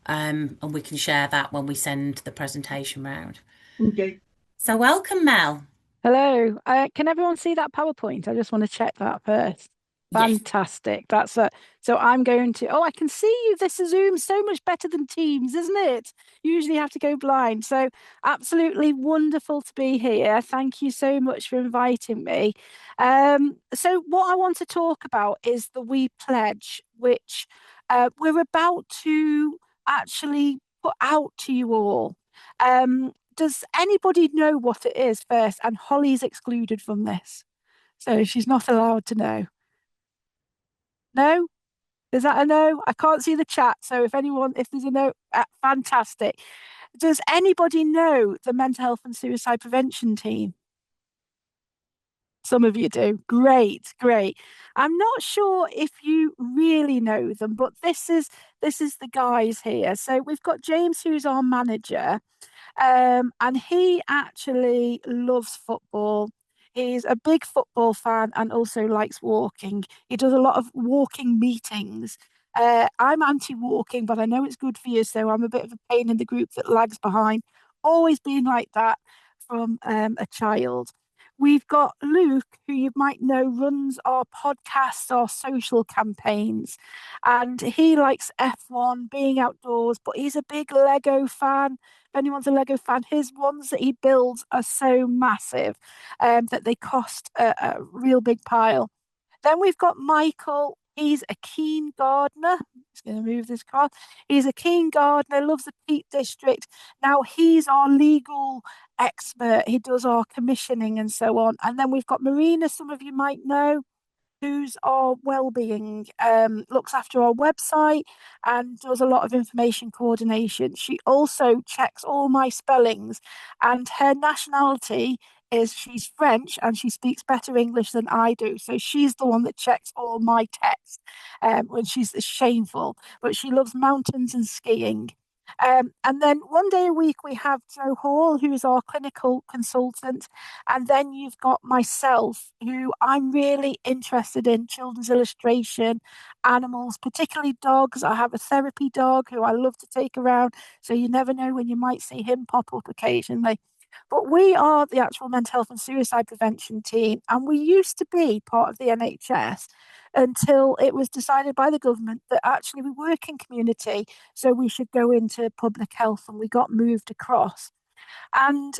and we can share that when we send the presentation round. Okay. So welcome, Mel. Hello. Can everyone see that PowerPoint? I just want to check that first. Yes. Fantastic. So I'm going to, I can see you. This is Zoom so much better than Teams, isn't it? Usually you have to go blind. So absolutely wonderful to be here. Thank you so much for inviting me. So what I want to talk about is the We Pledge, which we're about to actually put out to you all. Does anybody know what it is first? And Holly's excluded from this, so she's not allowed to know. No? Is that a no? I can't see the chat, so if there's a no, fantastic. Does anybody know the mental health and suicide prevention team? Some of you do. Great, great. I'm not sure if you really know them, but this is the guys here. So we've got James, who's our manager. And he actually loves football. He's a big football fan and also likes walking. He does a lot of walking meetings. I'm anti-walking, but I know it's good for you, so I'm a bit of a pain in the group that lags behind. Always been like that from a child. We've got Luke, who you might know runs our podcasts, our social campaigns, and he likes F1, being outdoors, but he's a big Lego fan. If anyone's a Lego fan, his ones that he builds are so massive that they cost a real big pile. Then we've got Michael. He's a keen gardener. I'm just going to move this card. He's a keen gardener, loves the Peak District. Now he's our legal expert. He does our commissioning and so on. And then we've got Marina, some of you might know, who's our well-being, looks after our website and does a lot of information coordination. She also checks all my spellings, and her nationality is she's French and she speaks better English than I do. So she's the one that checks all my text, when she's shameful, but she loves mountains and skiing. And then one day a week we have Joe Hall, who's our clinical consultant. And then you've got myself, who I'm really interested in children's illustration, animals, particularly dogs. I have a therapy dog who I love to take around. So you never know when you might see him pop up occasionally. But we are the actual mental health and suicide prevention team, and we used to be part of the NHS until it was decided by the government that actually we work in community, so we should go into public health, and we got moved across. And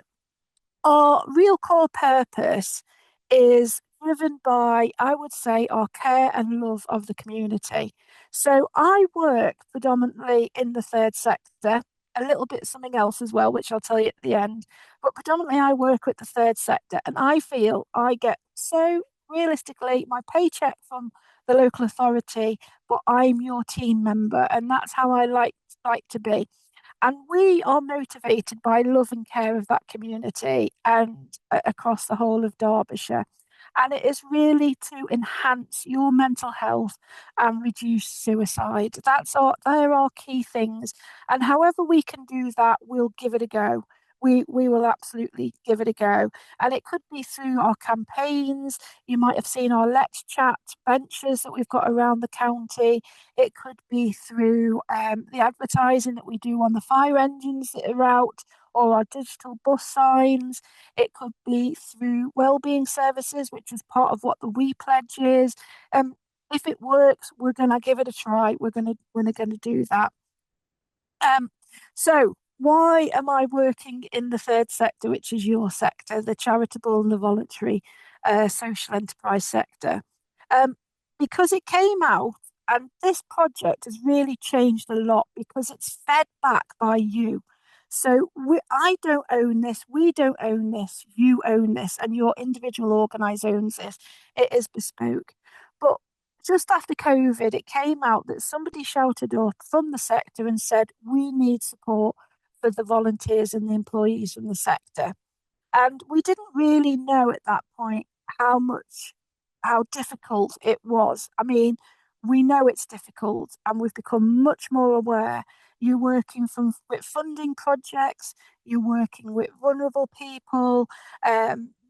our real core purpose is driven by, I would say, our care and love of the community. So I work predominantly in the third sector, a little bit something else as well, which I'll tell you at the end. But predominantly I work with the third sector, and I feel I get so realistically my paycheck from the local authority, but I'm your team member, and that's how I like to be. And we are motivated by love and care of that community and across the whole of Derbyshire. And it is really to enhance your mental health and reduce suicide. They're our key things. And however we can do that, we'll give it a go. We will absolutely give it a go. And it could be through our campaigns. You might have seen our Let's Chat benches that we've got around the county. It could be through the advertising that we do on the fire engines that are out, or our digital bus signs. It could be through wellbeing services, which is part of what the We Pledge is. If it works, we're going to give it a try. We're going to do that. So why am I working in the third sector, which is your sector, the charitable and the voluntary social enterprise sector? Because it came out, and this project has really changed a lot because it's fed back by you. So I don't own this, we don't own this, you own this, and your individual organiser owns this. It is bespoke. But just after COVID, it came out that somebody shouted up from the sector and said, we need support for the volunteers and the employees from the sector. And we didn't really know at that point how difficult it was. I mean, we know it's difficult and we've become much more aware. You're working with funding projects, you're working with vulnerable people,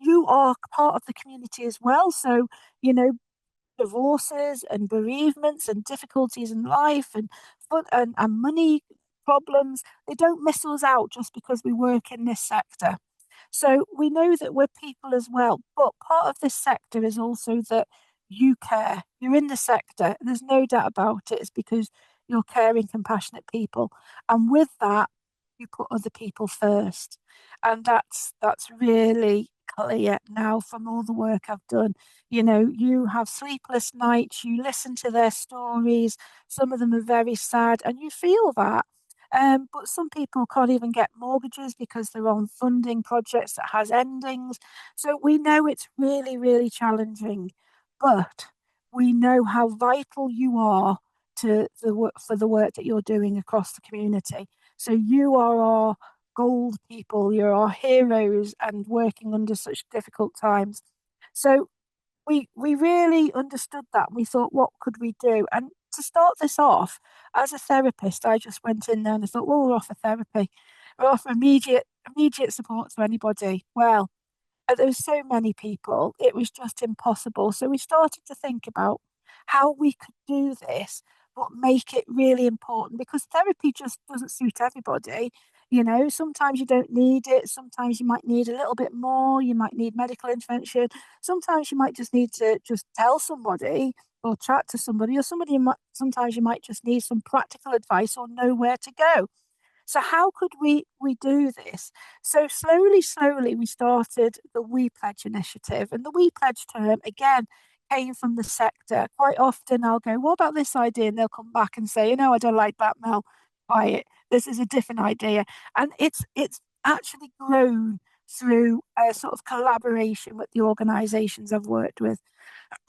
you are part of the community as well. So, divorces and bereavements and difficulties in life and money problems, they don't miss us out just because we work in this sector. So we know that we're people as well, but part of this sector is also that you care. You're in the sector. There's no doubt about it. It's because you're caring, compassionate people. And with that, you put other people first. And that's really clear now from all the work I've done. You have sleepless nights, you listen to their stories, some of them are very sad, and you feel that. But some people can't even get mortgages because they're on funding projects that has endings. So we know it's really, really challenging, but we know how vital you are to the work for the work that you're doing across the community. So you are our gold people, you're our heroes and working under such difficult times. So we really understood that. We thought, what could we do? And to start this off, as a therapist, I just went in there and I thought, well, we'll offer therapy. We'll offer immediate support to anybody. Well, there were so many people, it was just impossible. So we started to think about how we could do this, but make it really important because therapy just doesn't suit everybody. Sometimes you don't need it. Sometimes you might need a little bit more. You might need medical intervention. Sometimes you might just need to just tell somebody or chat to somebody, or sometimes you might just need some practical advice or know where to go. So how could we do this? So slowly, we started the We Pledge initiative. And the We Pledge term, again, came from the sector. Quite often I'll go, what about this idea? And they'll come back and say, I don't like that, Mel. Buy it. This is a different idea. And it's actually grown through a sort of collaboration with the organisations I've worked with.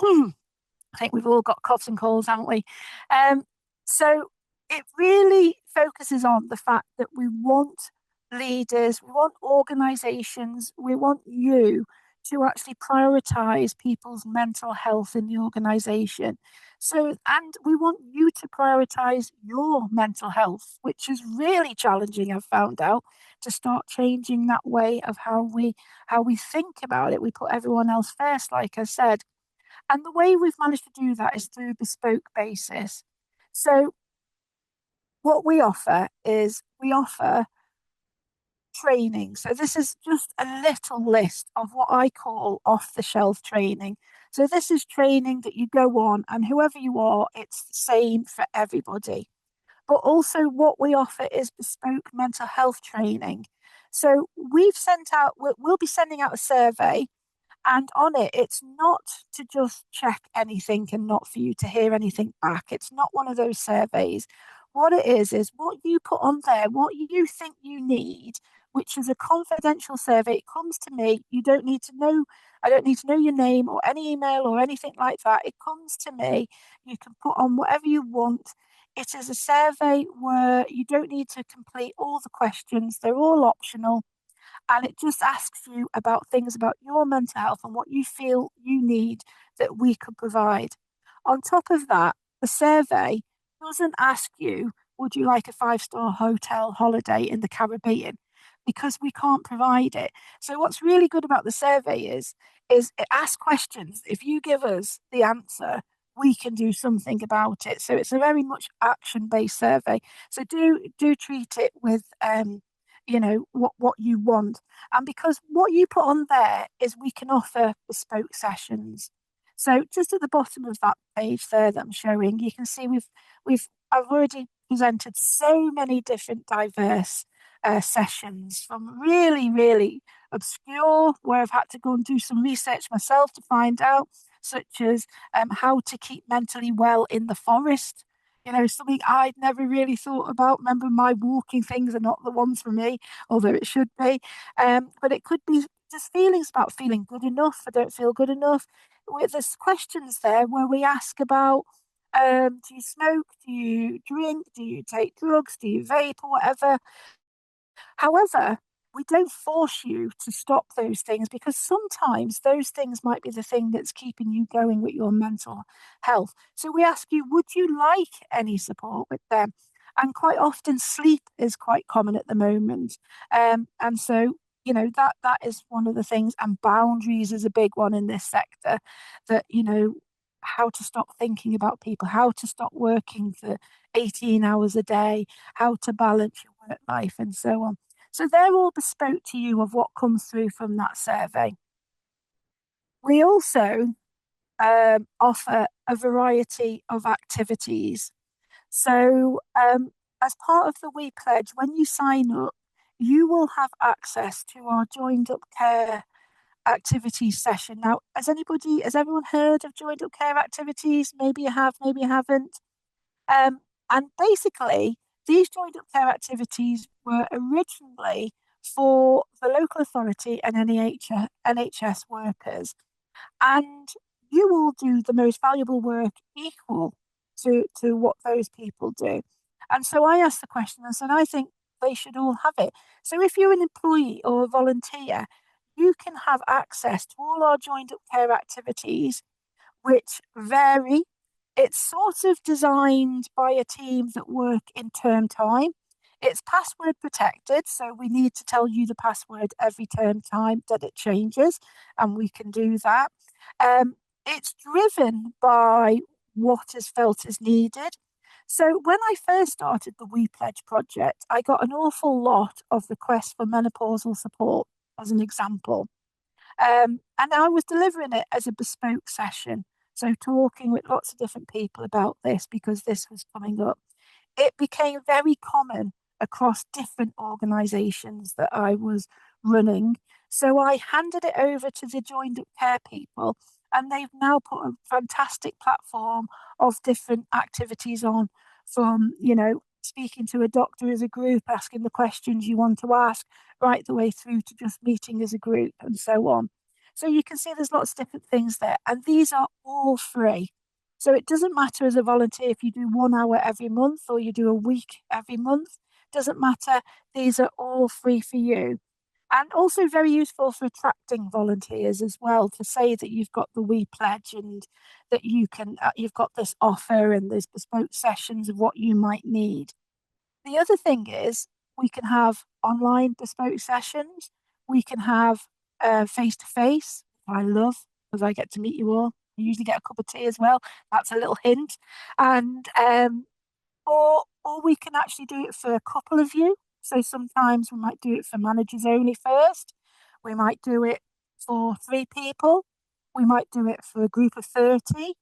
I think we've all got coughs and colds, haven't we? So it really focuses on the fact that we want leaders, we want organisations, we want you to actually prioritise people's mental health in the organisation. So, and we want you to prioritise your mental health, which is really challenging, I've found out, to start changing that way of how we think about it. We put everyone else first, like I said. And the way we've managed to do that is through a bespoke basis. So what we offer is we offer training. So this is just a little list of what I call off-the-shelf training. So this is training that you go on and whoever you are, it's the same for everybody. But also what we offer is bespoke mental health training. So we'll be sending out a survey. And on it, it's not to just check anything and not for you to hear anything back. It's not one of those surveys. What it is what you put on there, what you think you need, which is a confidential survey. It comes to me. You don't need to know, I don't need to know your name or any email or anything like that. It comes to me. You can put on whatever you want. It is a survey where you don't need to complete all the questions, they're all optional, and it just asks you about things about your mental health and what you feel you need that we could provide. On top of that, the survey doesn't ask you, would you like a 5-star hotel holiday in the Caribbean? Because we can't provide it. So what's really good about the survey is it asks questions. If you give us the answer, we can do something about it. So it's a very much action-based survey. So do treat it with what you want. And because what you put on there is we can offer bespoke sessions. So just at the bottom of that page there that I'm showing, you can see I've already presented so many different diverse sessions, from really, really obscure, where I've had to go and do some research myself to find out, such as how to keep mentally well in the forest. Something I'd never really thought about. Remember, my walking things are not the ones for me, although it should be. But it could be just feelings about feeling good enough. I don't feel good enough. There's questions there where we ask about, do you smoke? Do you drink? Do you take drugs? Do you vape or whatever? However, we don't force you to stop those things, because sometimes those things might be the thing that's keeping you going with your mental health. So we ask you, would you like any support with them? And quite often, sleep is quite common at the moment. And so, that is one of the things, and boundaries is a big one in this sector, that, how to stop thinking about people, how to stop working for 18 hours a day, how to balance your work life, and so on. So they're all bespoke to you of what comes through from that survey. We also offer a variety of activities. So, as part of the We Pledge, when you sign up, you will have access to our Joined Up Care activities session. Now, has everyone heard of Joined Up Care activities? Maybe you have, maybe you haven't. And basically, these joined up care activities were originally for the local authority and NHS workers. And you will do the most valuable work equal to what those people do. And so I asked the question and said, I think they should all have it. So if you're an employee or a volunteer, you can have access to all our joined up care activities, which vary. It's sort of designed by a team that work in term time. It's password protected, so we need to tell you the password every term time that it changes, and we can do that. It's driven by what is felt is needed. So when I first started the We Pledge project, I got an awful lot of requests for menopausal support, as an example. And I was delivering it as a bespoke session. So talking with lots of different people about this, because this was coming up. It became very common across different organisations that I was running. So I handed it over to the joined up care people, and they've now put a fantastic platform of different activities on, from, speaking to a doctor as a group, asking the questions you want to ask, right the way through to just meeting as a group and so on. So you can see there's lots of different things there, and these are all free. So it doesn't matter as a volunteer if you do 1 hour every month or you do a week every month, doesn't matter. These are all free for you. And also very useful for attracting volunteers as well, to say that you've got the We Pledge and that you've got this offer and there's bespoke sessions of what you might need. The other thing is, we can have online bespoke sessions. We can have face to face. I love, because I get to meet you all. I usually get a cup of tea as well. That's a little hint. And or we can actually do it for a couple of you. So sometimes we might do it for managers only first. We might do it for 3 people. We might do it for a group of 30.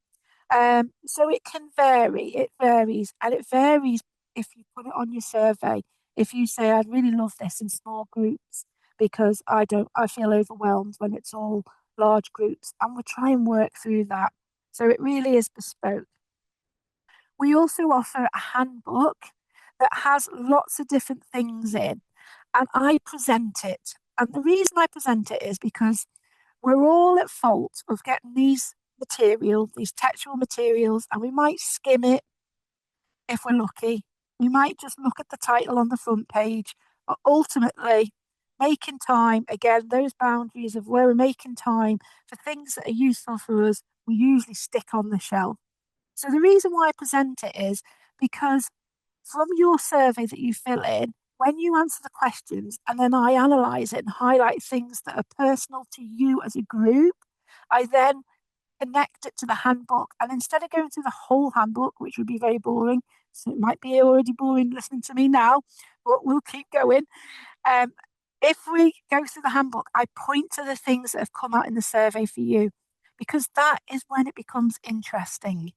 So it can vary. It varies, and it varies if you put it on your survey. If you say, I'd really love this in small groups, because I feel overwhelmed when it's all large groups, and we'll try and work through that. So it really is bespoke. We also offer a handbook that has lots of different things in, and I present it. And the reason I present it is because we're all at fault of getting these textual materials, and we might skim it. if we're lucky. We might just look at the title on the front page, but ultimately, making time, again, those boundaries of where we're making time for things that are useful for us, we usually stick on the shelf. So the reason why I present it is because from your survey that you fill in, when you answer the questions and then I analyze it and highlight things that are personal to you as a group, I then connect it to the handbook. And instead of going through the whole handbook, which would be very boring, so it might be already boring listening to me now, but we'll keep going. If we go through the handbook, I point to the things that have come out in the survey for you, because that is when it becomes interesting.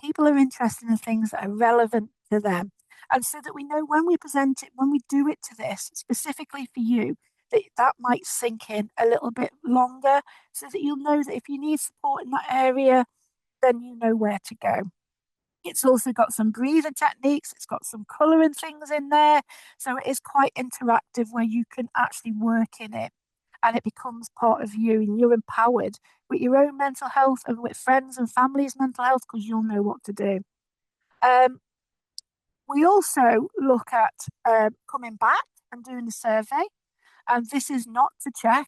People are interested in things that are relevant to them. And so that we know when we present it, when we do it to this specifically for you, that might sink in a little bit longer so that you'll know that if you need support in that area, then you know where to go. It's also got some breathing techniques, it's got some colouring things in there. So it is quite interactive where you can actually work in it and it becomes part of you and you're empowered with your own mental health and with friends and family's mental health because you'll know what to do. We also look at coming back and doing the survey. And this is not to check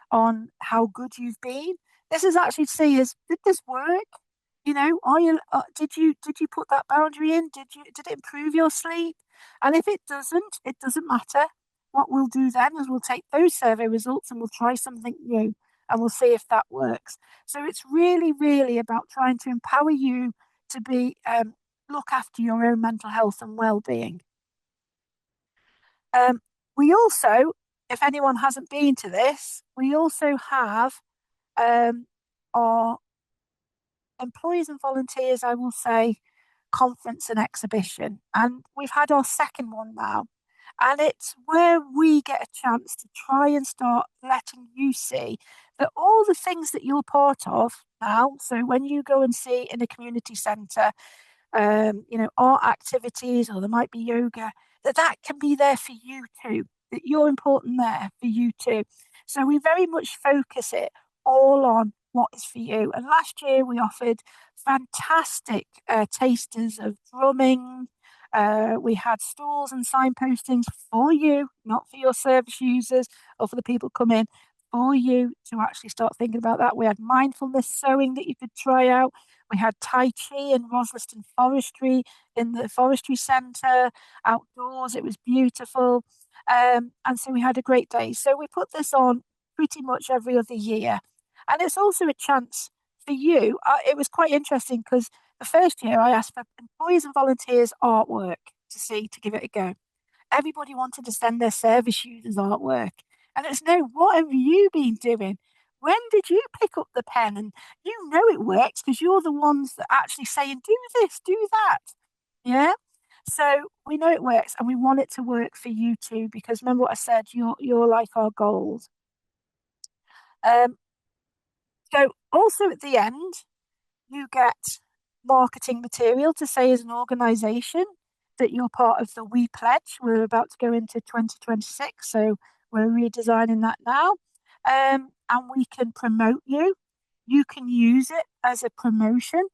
on how good you've been. This is actually to see did this work? You know, are you did you put that boundary in? Did it improve your sleep? And if it doesn't matter. What we'll do then is we'll take those survey results and we'll try something new and we'll see if that works. So it's really, really about trying to empower you to be look after your own mental health and well-being. We also, if anyone hasn't been to this, we also have our employees and volunteers, I will say, conference and exhibition. And we've had our second one now. And it's where we get a chance to try and start letting you see that all the things that you're part of now, so when you go and see in a community centre, art activities, or there might be yoga, that can be there for you too, that you're important there for you too. So we very much focus it all on what is for you. And last year we offered fantastic tasters of drumming. We had stalls and signpostings for you, not for your service users or for the people come in, for you to actually start thinking about that. We had mindfulness sewing that you could try out. We had Tai Chi and Rosleston Forestry in the Forestry Centre outdoors. It was beautiful. And so we had a great day. So we put this on pretty much every other year. And it's also a chance for you. It was quite interesting because the first year I asked for employees and volunteers artwork to give it a go. Everybody wanted to send their service users artwork. And it's no, what have you been doing? When did you pick up the pen? And you know it works because you're the ones that actually saying, do this, do that. Yeah. So we know it works and we want it to work for you too, because remember what I said, you're like our goals. So also at the end, you get marketing material to say as an organisation that you're part of the We Pledge. We're about to go into 2026, so we're redesigning that now. And we can promote you. You can use it as a promotion.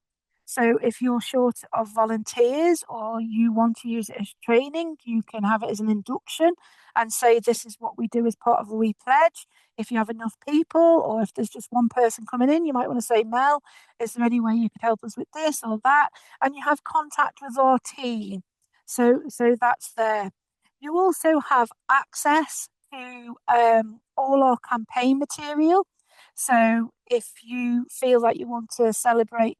So if you're short of volunteers or you want to use it as training, you can have it as an induction and say, this is what we do as part of a We Pledge. If you have enough people or if there's just one person coming in, you might want to say, Mel, is there any way you could help us with this or that? And you have contact with our team. So that's there. You also have access to all our campaign material. So if you feel like you want to celebrate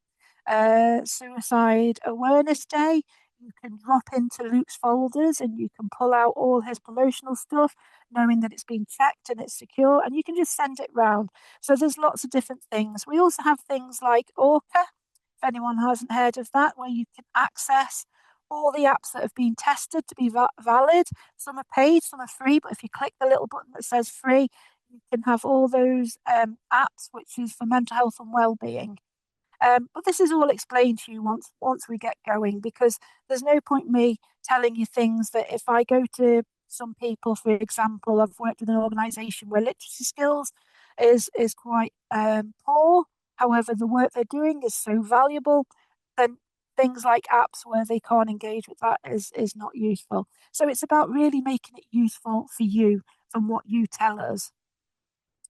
Suicide Awareness Day, you can drop into Luke's folders and you can pull out all his promotional stuff, knowing that it's been checked and it's secure, and you can just send it round. So there's lots of different things. We also have things like Orca, if anyone hasn't heard of that, where you can access all the apps that have been tested to be valid. Some are paid, some are free, but if you click the little button that says free, you can have all those apps, which is for mental health and well-being. But this is all explained to you once we get going, because there's no point me telling you things that if I go to some people, for example, I've worked with an organisation where literacy skills is quite poor. However, the work they're doing is so valuable. Then things like apps where they can't engage with that is not useful. So it's about really making it useful for you from what you tell us.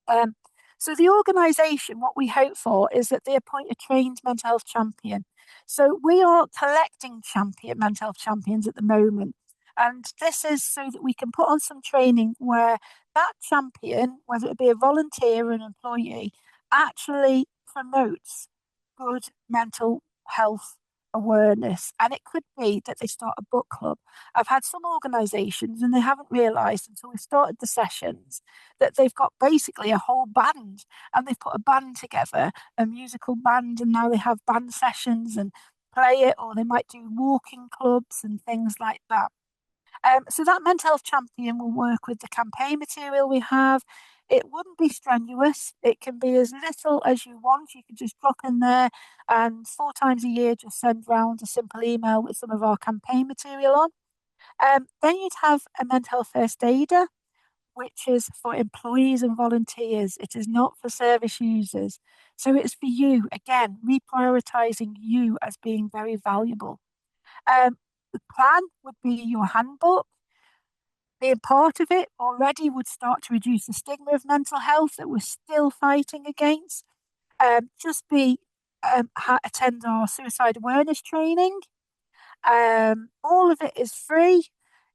Um, so the organisation, what we hope for is that they appoint a trained mental health champion. So we are collecting mental health champions at the moment. And this is so that we can put on some training where that champion, whether it be a volunteer or an employee, actually promotes good mental health awareness. And it could be that they start a book club. I've had some organisations and they haven't realised until we started the sessions that they've got basically a whole band, and they've put a band together, a musical band, and now they have band sessions and play it, or they might do walking clubs and things like that. So that mental health champion will work with the campaign material we have. It wouldn't be strenuous. It can be as little as you want. You can just drop in there and 4 times a year just send round a simple email with some of our campaign material on. Then you'd have a mental health first aider, which is for employees and volunteers. It is not for service users. So it's for you, again, reprioritising you as being very valuable. The plan would be your handbook. Being part of it already would start to reduce the stigma of mental health that we're still fighting against. Just be attend our suicide awareness training. All of it is free.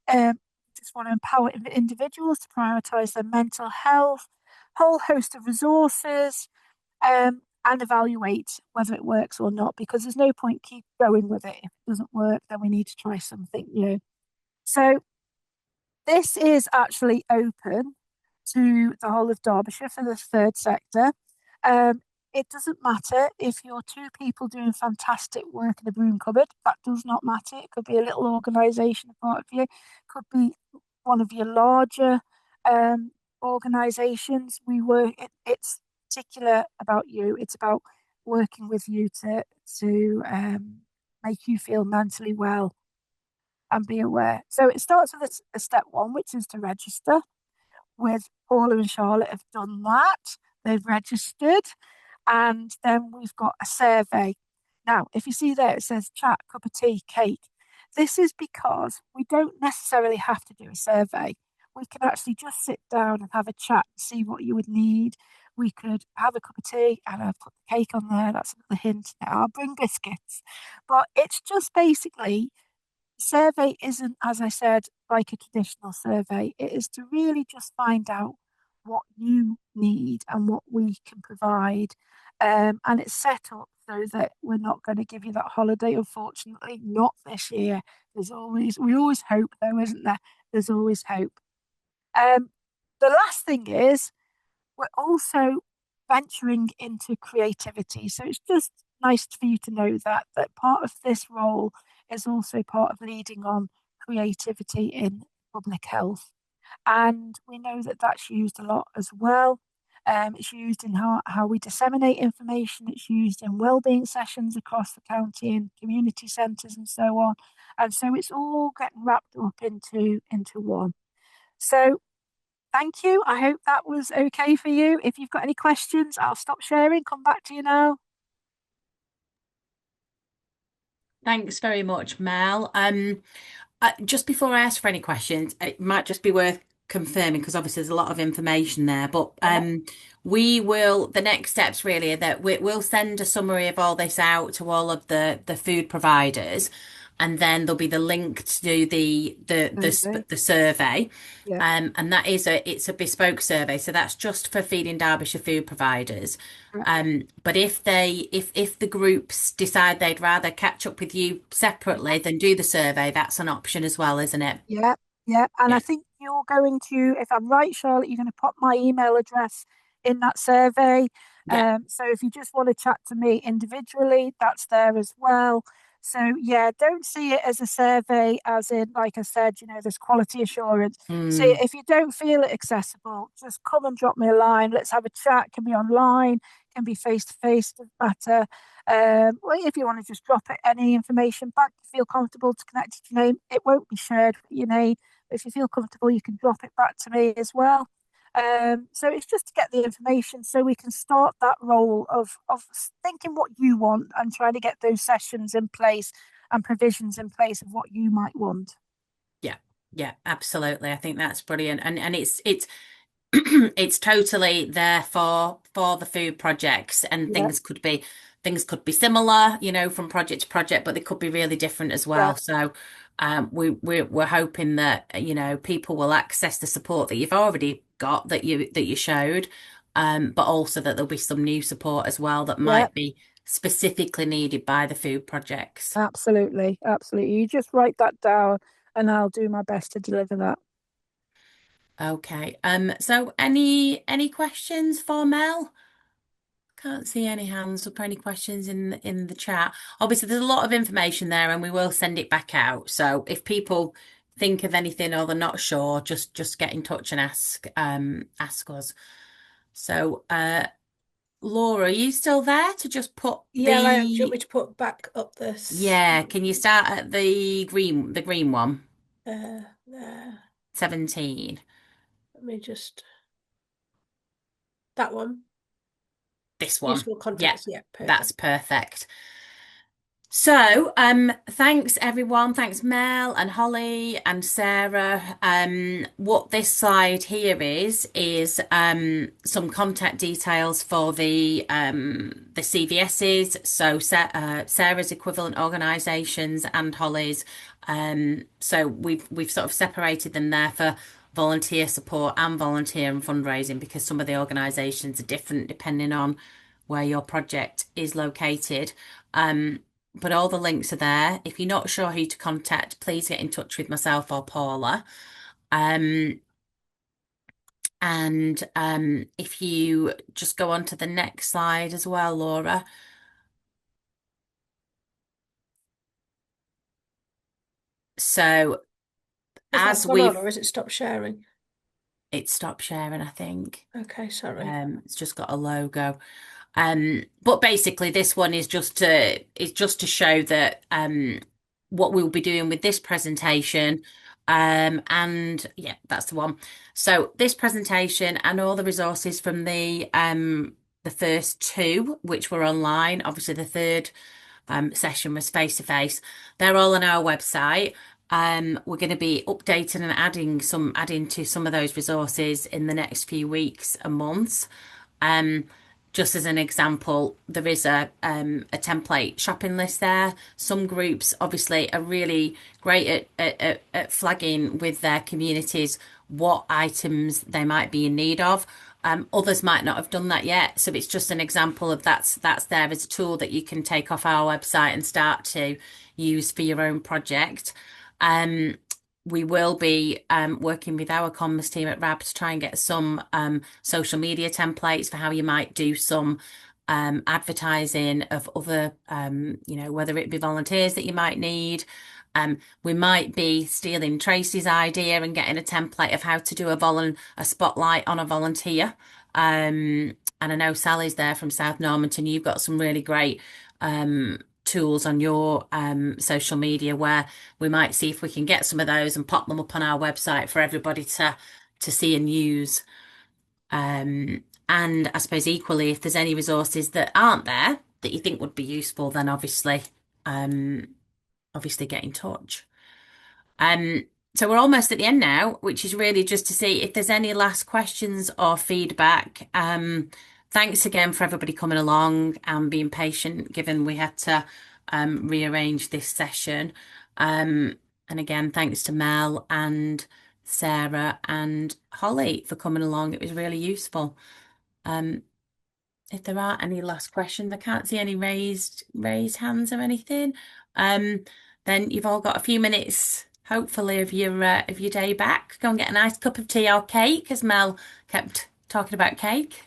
Just want to empower individuals to prioritise their mental health, whole host of resources, and evaluate whether it works or not, because there's no point keep going with it. If it doesn't work, then we need to try something new. So this is actually open to the whole of Derbyshire for the third sector. It doesn't matter if you're 2 people doing fantastic work in a broom cupboard. That does not matter. It could be a little organisation, a part of you. It could be one of your larger organisations. It's particular about you. It's about working with you to make you feel mentally well and be aware. So it starts with a step 1, which is to register. With Paula and Charlotte have done that. They've registered. And then we've got a survey. Now, if you see there, it says chat, cup of tea, cake. This is because we don't necessarily have to do a survey. We can actually just sit down and have a chat and see what you would need. We could have a cup of tea and I've put the cake on there. That's another hint now. I'll bring biscuits. But it's just basically, survey isn't, as I said, like a traditional survey. It is to really just find out what you need and what we can provide. And it's set up so that we're not going to give you that holiday, unfortunately, not this year. We always hope though, isn't there? There's always hope. The last thing is, we're also venturing into creativity. So it's just nice for you to know that part of this role is also part of leading on creativity in public health. And we know that that's used a lot as well. It's used in how we disseminate information. It's used in wellbeing sessions across the county and community centres and so on. And so it's all getting wrapped up into one. So thank you. I hope that was okay for you. If you've got any questions, I'll stop sharing, come back to you now. Thanks very much, Mel. Just before I ask for any questions, it might just be worth confirming, because obviously there's a lot of information there, but the next steps really are that we'll send a summary of all this out to all of the food providers, and then there'll be the link to do the survey. Yeah. And that is it's a bespoke survey, so that's just for Feeding Derbyshire food providers. But if the groups decide they'd rather catch up with you separately than do the survey, that's an option as well, isn't it? Yeah. And Yeah. I think you're going to, if I'm right, Charlotte, you're going to put my email address in that survey. Yeah. So if you just want to chat to me individually, that's there as well. So yeah, don't see it as a survey, as in, like I said, there's quality assurance. See, if you don't feel it accessible, just come and drop me a line. Let's have a chat. Can be online, can be face to face, doesn't matter. Well, if you want to just drop it, any information back, feel comfortable to connect to your name. It won't be shared with your name. If you feel comfortable, you can drop it back to me as well. So it's just to get the information so we can start that role of thinking what you want and trying to get those sessions in place and provisions in place of what you might want. Yeah, yeah, absolutely. I think that's brilliant. And it's it's totally there for the food projects, and Yeah, things could be similar, you know, from project to project, but they could be really different as yeah, well. So we're hoping that, you know, people will access the support that you've already got that you showed, but also that there'll be some new support as well that yeah, might be specifically needed by the food projects. absolutely, absolutely. You just write that down and I'll do my best to deliver that. Okay. So any questions for Mel? Can't see any hands up, any questions in the chat. Obviously, there's a lot of information there, and we will send it back out. So if people think of anything or they're not sure, just get in touch and ask us. So Laura, are you still there to just put Yeah, I am. Do you want me the to put back up this? yeah, can you start at the green one? There. 17. Let me just that one. This one. Useful Yeah, context. Yeah, that's perfect. perfect. So, thanks everyone. Thanks Mel and Holly and Sarah. What this slide here is some contact details for the CVSs. So, Sarah's equivalent organisations and Holly's. So we've sort of separated them there for volunteer support and volunteer and fundraising, because some of the organisations are different depending on where your project is located. But all the links are there. If you're not sure who to contact, please get in touch with myself or Paula. And if you just go on to the next slide as well, Laura. So Has that as gone on, we've, or has it stopped sharing? it stopped sharing, I think. Okay, sorry. It's just got a logo. But basically this one is just to show that what we'll be doing with this presentation. And yeah, that's the one. So this presentation and all the resources from the first two, which were online, obviously the third session was face to face. They're all on our website. We're going to be updating and adding to some of those resources in the next few weeks and months. Just as an example, there is a template shopping list there. Some groups obviously are really great at flagging with their communities what items they might be in need of. Others might not have done that yet. So it's just an example of that's there as a tool that you can take off our website and start to use for your own project. We will be working with our comms team at RAB to try and get some social media templates for how you might do some advertising of other, you know, whether it be volunteers that you might need. We might be stealing Tracy's idea and getting a template of how to do a spotlight on a volunteer. And I know Sally's there from South Normanton. You've got some really great tools on your social media where we might see if we can get some of those and pop them up on our website for everybody to see and use. And I suppose equally, if there's any resources that aren't there that you think would be useful, then obviously get in touch. So we're almost at the end now, which is really just to see if there's any last questions or feedback. Thanks again for everybody coming along and being patient, given we had to rearrange this session. And again, thanks to Mel and Sarah and Holly for coming along. It was really useful. If there are any last questions, I can't see any raised hands or anything. Then you've all got a few minutes, hopefully, of your day back. Go and get a nice cup of tea or cake, as Mel kept talking about cake.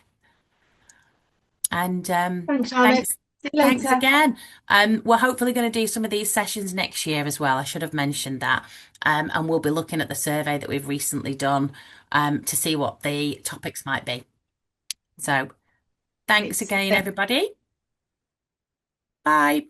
And Thanks, Charlotte. See you thanks later. again. We're hopefully going to do some of these sessions next year as well. I should have mentioned that. And we'll be looking at the survey that we've recently done to see what the topics might be. So thanks again, everybody. Bye.